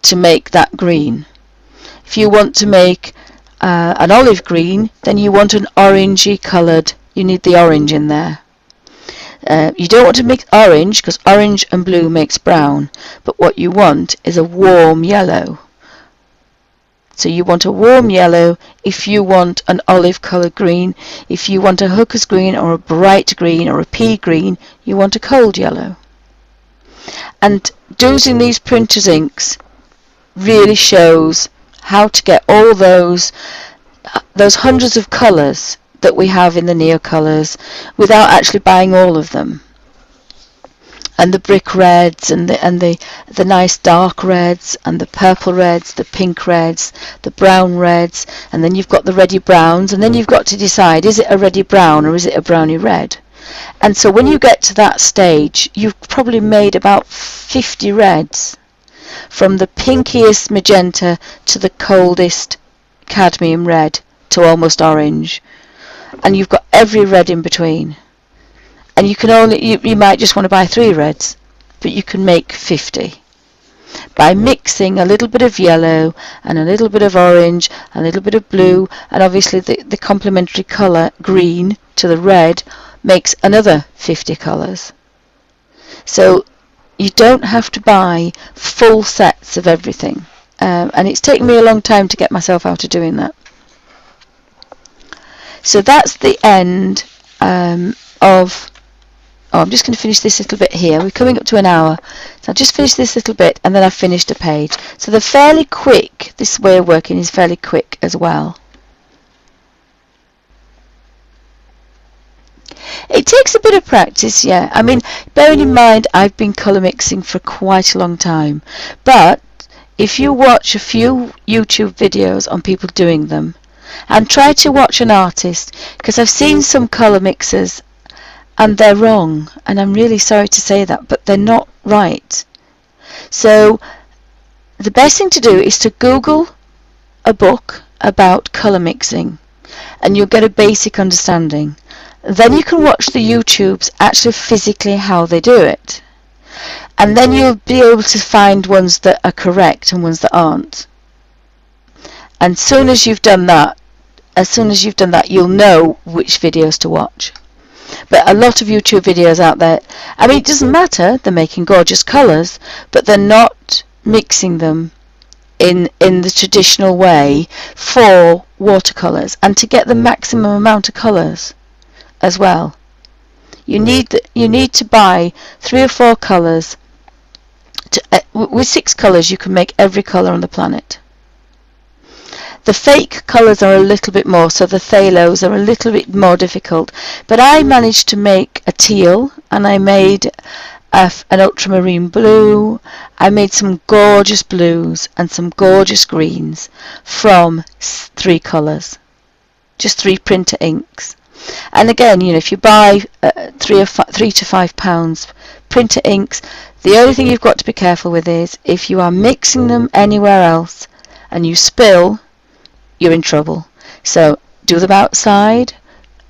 Speaker 1: to make that green. If you want to make an olive green, then you want an orangey coloured, you need the orange in there. You don't want to mix orange, because orange and blue makes brown, but what you want is a warm yellow. So you want a warm yellow if you want an olive coloured green. If you want a hooker's green or a bright green or a pea green, you want a cold yellow. And using these printer's inks really shows how to get all those hundreds of colours that we have in the Neo colours without actually buying all of them. And the brick reds, and the nice dark reds, and the purple reds, the pink reds, the brown reds, and then you've got the reddy browns, and then you've got to decide, is it a reddy brown or is it a browny red? And so when you get to that stage, you've probably made about 50 reds, from the pinkiest magenta to the coldest cadmium red to almost orange, and you've got every red in between. And you can only, you might just want to buy 3 reds, but you can make 50 by mixing a little bit of yellow and a little bit of orange, a little bit of blue, and obviously the complementary colour green to the red makes another 50 colours. So you don't have to buy full sets of everything, and it's taken me a long time to get myself out of doing that. So that's the end of. Oh, I'm just going to finish this little bit here. We're coming up to an hour, so I'll just finish this little bit, and then I've finished a page. So they're fairly quick. This way of working is fairly quick as well. It takes a bit of practice, yeah. I mean, bearing in mind I've been colour mixing for quite a long time, but if you watch a few YouTube videos on people doing them, and try to watch an artist, because I've seen some colour mixers and they're wrong, and I'm really sorry to say that, but they're not right. So the best thing to do is to Google a book about colour mixing, and you'll get a basic understanding. Then you can watch the YouTubes actually physically how they do it, and then you'll be able to find ones that are correct and ones that aren't. And as soon as you've done that, you'll know which videos to watch. But a lot of YouTube videos out there, I mean, it doesn't matter, they're making gorgeous colours, but they're not mixing them in the traditional way for watercolours, and to get the maximum amount of colours as well. You need to buy 3 or 4 colours. With 6 colours you can make every colour on the planet. The fake colours are a little bit more, so the phthalos are a little bit more difficult. But I managed to make a teal, and I made an ultramarine blue. I made some gorgeous blues and some gorgeous greens from 3 colours. Just 3 printer inks. And again, if you buy 3 to 5 pounds printer inks, the only thing you've got to be careful with is if you are mixing them anywhere else and you spill, you're in trouble. So do them outside,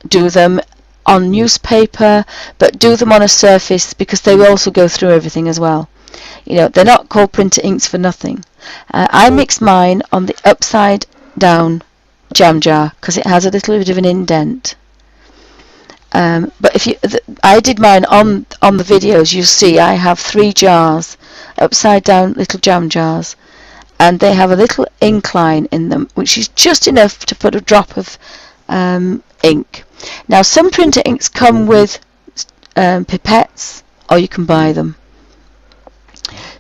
Speaker 1: do them on newspaper, but do them on a surface, because they will also go through everything as well. They're not called printer inks for nothing. I mixed mine on the upside down jam jar because it has a little bit of an indent. But I did mine on the videos. You'll see I have 3 jars, upside down little jam jars, and they have a little incline in them, which is just enough to put a drop of ink. Now, some printer inks come with pipettes, or you can buy them.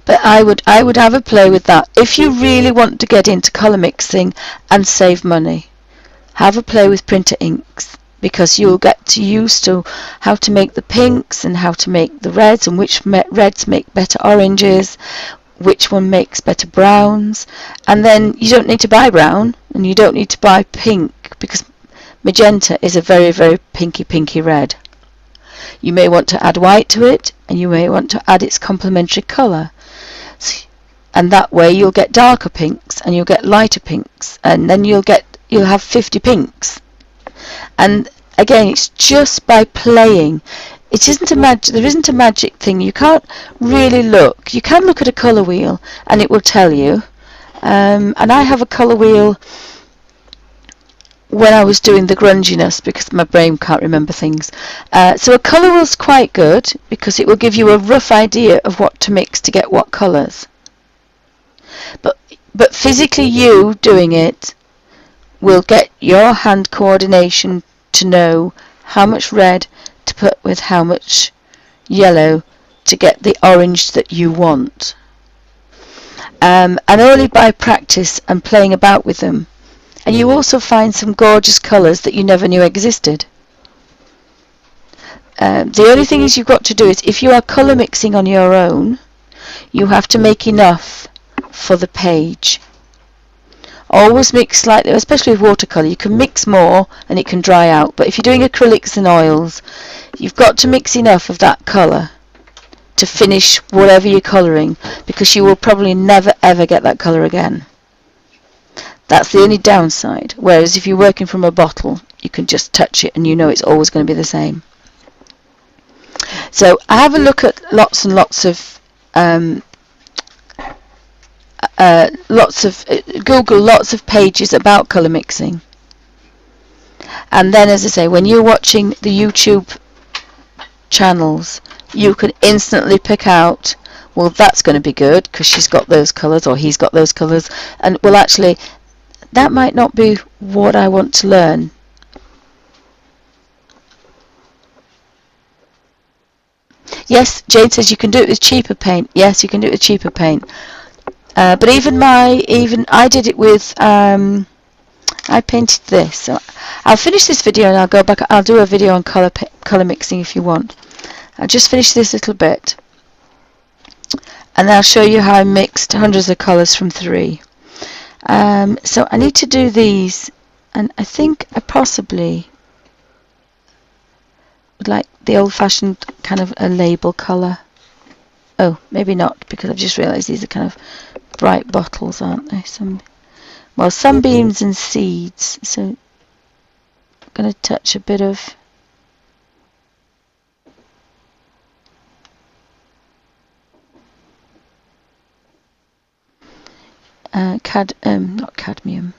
Speaker 1: But I would have a play with that. If you really want to get into colour mixing and save money, have a play with printer inks, because you'll get used to how to make the pinks and how to make the reds, and which reds make better oranges, which one makes better browns. And then you don't need to buy brown, and you don't need to buy pink, because magenta is a very, very pinky red. You may want to add white to it, and you may want to add its complementary colour. And that way you'll get darker pinks and you'll get lighter pinks, and then you'll have 50 pinks. And again, it's just by playing. It isn't a magic. There isn't a magic thing. You can't really look. You can look at a colour wheel and it will tell you. And I have a colour wheel when I was doing the grunginess, because my brain can't remember things. So a colour wheel's quite good because it will give you a rough idea of what to mix to get what colours. But physically you doing it will get your hand coordination to know how much red to put with how much yellow to get the orange that you want. And only by practice and playing about with them. And you also find some gorgeous colours that you never knew existed. The only thing is you've got to do is, if you are colour mixing on your own, you have to make enough for the page. Always mix slightly, especially with watercolour. You can mix more and it can dry out, but if you're doing acrylics and oils, you've got to mix enough of that colour to finish whatever you're colouring, because you will probably never ever get that colour again. That's the only downside. Whereas if you're working from a bottle, you can just touch it and you know it's always going to be the same. So I have a look at lots and lots of Google lots of pages about colour mixing, and then, as I say, when you're watching the YouTube channels, you can instantly pick out, well, that's going to be good because she's got those colours or he's got those colours, and well, actually that might not be what I want to learn. Yes, Jane says you can do it with cheaper paint. Yes, you can do it with cheaper paint. But I did it with, I painted this. So I'll finish this video and I'll go back. I'll do a video on colour mixing if you want. I'll just finish this little bit, and then I'll show you how I mixed hundreds of colours from 3. So I need to do these, and I think I possibly with like the old-fashioned kind of a label colour. Oh, maybe not, because I've just realised these are kind of bright bottles, aren't they? Sunbeams and seeds. So I'm going to touch a bit of not cadmium.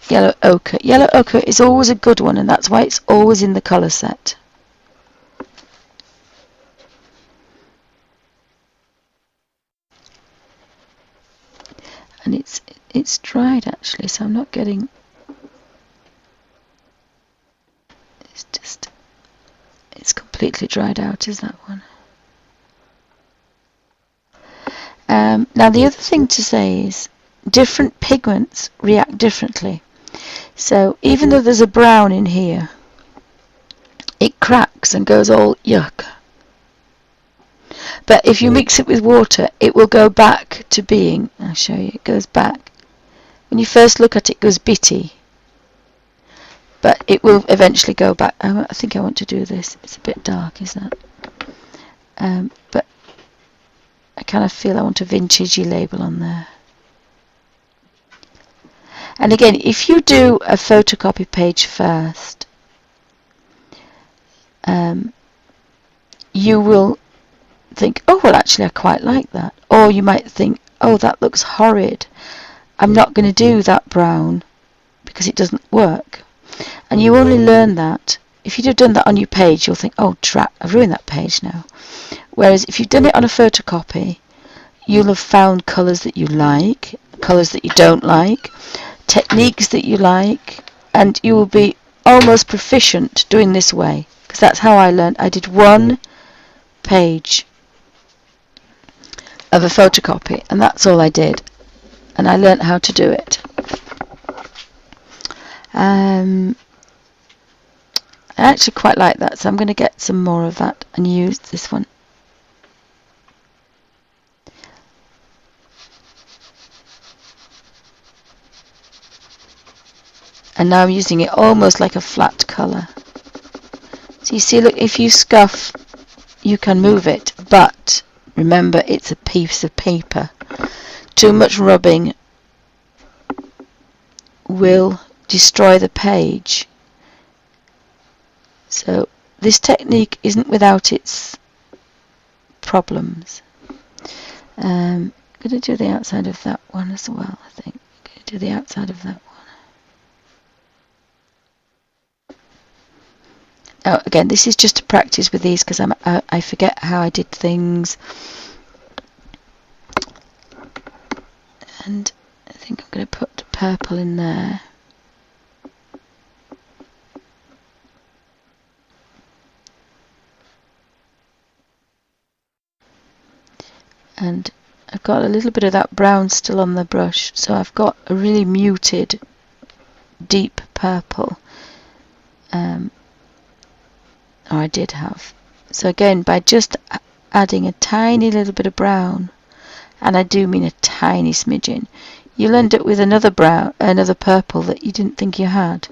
Speaker 1: Yellow ochre. Yellow ochre is always a good one, and that's why it's always in the colour set. And it's dried actually, so I'm not getting. It's completely dried out, is that one? Now the other thing to say is different pigments react differently. So even though there's a brown in here, it cracks and goes all yuck. But if you mix it with water, it will go back to being, I'll show you, it goes back. When you first look at it, it goes bitty. But it will eventually go back. I think I want to do this. It's a bit dark, isn't it? But I kind of feel I want a vintagey label on there. And again, if you do a photocopy page first, you will think, oh, well, actually, I quite like that. Or you might think, oh, that looks horrid. I'm not going to do that brown because it doesn't work. And you only learn that. If you'd have done that on your page, you'll think, oh, drat, I've ruined that page now. Whereas if you've done it on a photocopy, you'll have found colours that you like, colours that you don't like, techniques that you like, and you will be almost proficient doing this way. Because that's how I learned. I did one page of a photocopy, and that's all I did. And I learnt how to do it. I actually quite like that, so I'm going to get some more of that and use this one. And now I'm using it almost like a flat colour. So you see, look, if you scuff, you can move it, but remember, it's a piece of paper. Too much rubbing will destroy the page. So this technique isn't without its problems. I'm going to do the outside of that one as well, I think. I'm going to do the outside of that one. Oh, again, this is just to practice with these because I forget how I did things. And I think I'm going to put purple in there. And I've got a little bit of that brown still on the brush, so I've got a really muted deep purple, or I did have. So again, by just adding a tiny little bit of brown, and I do mean a tiny smidgen, you'll end up with another purple that you didn't think you had.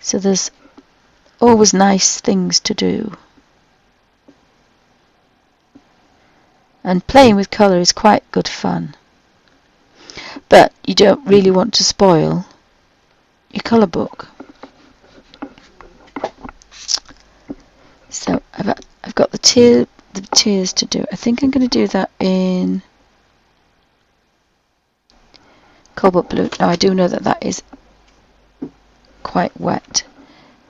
Speaker 1: So there's always nice things to do. And playing with colour is quite good fun. But you don't really want to spoil your colour book. So I've got the tears to do. I think I'm going to do that in cobalt blue. Now I do know that that is quite wet.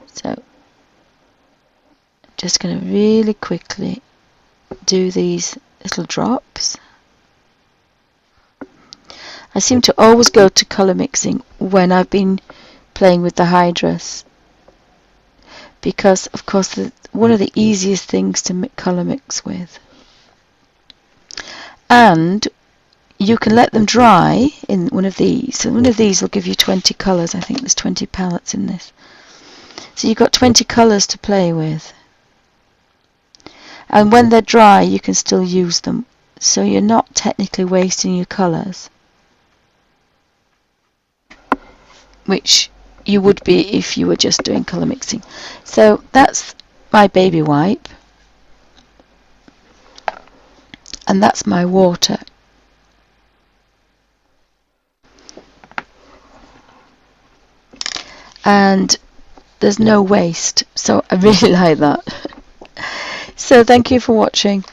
Speaker 1: So I'm just going to really quickly do these little drops. I seem to always go to colour mixing when I've been playing with the Hydrus, because of course one of the easiest things to colour mix with. And you can let them dry in one of these. So one of these will give you 20 colours. I think there's 20 palettes in this. So you've got 20 colours to play with. And when they're dry, you can still use them. So you're not technically wasting your colours, which you would be if you were just doing colour mixing. So that's my baby wipe, and that's my water. And there's no waste, so I really like that. So thank you for watching.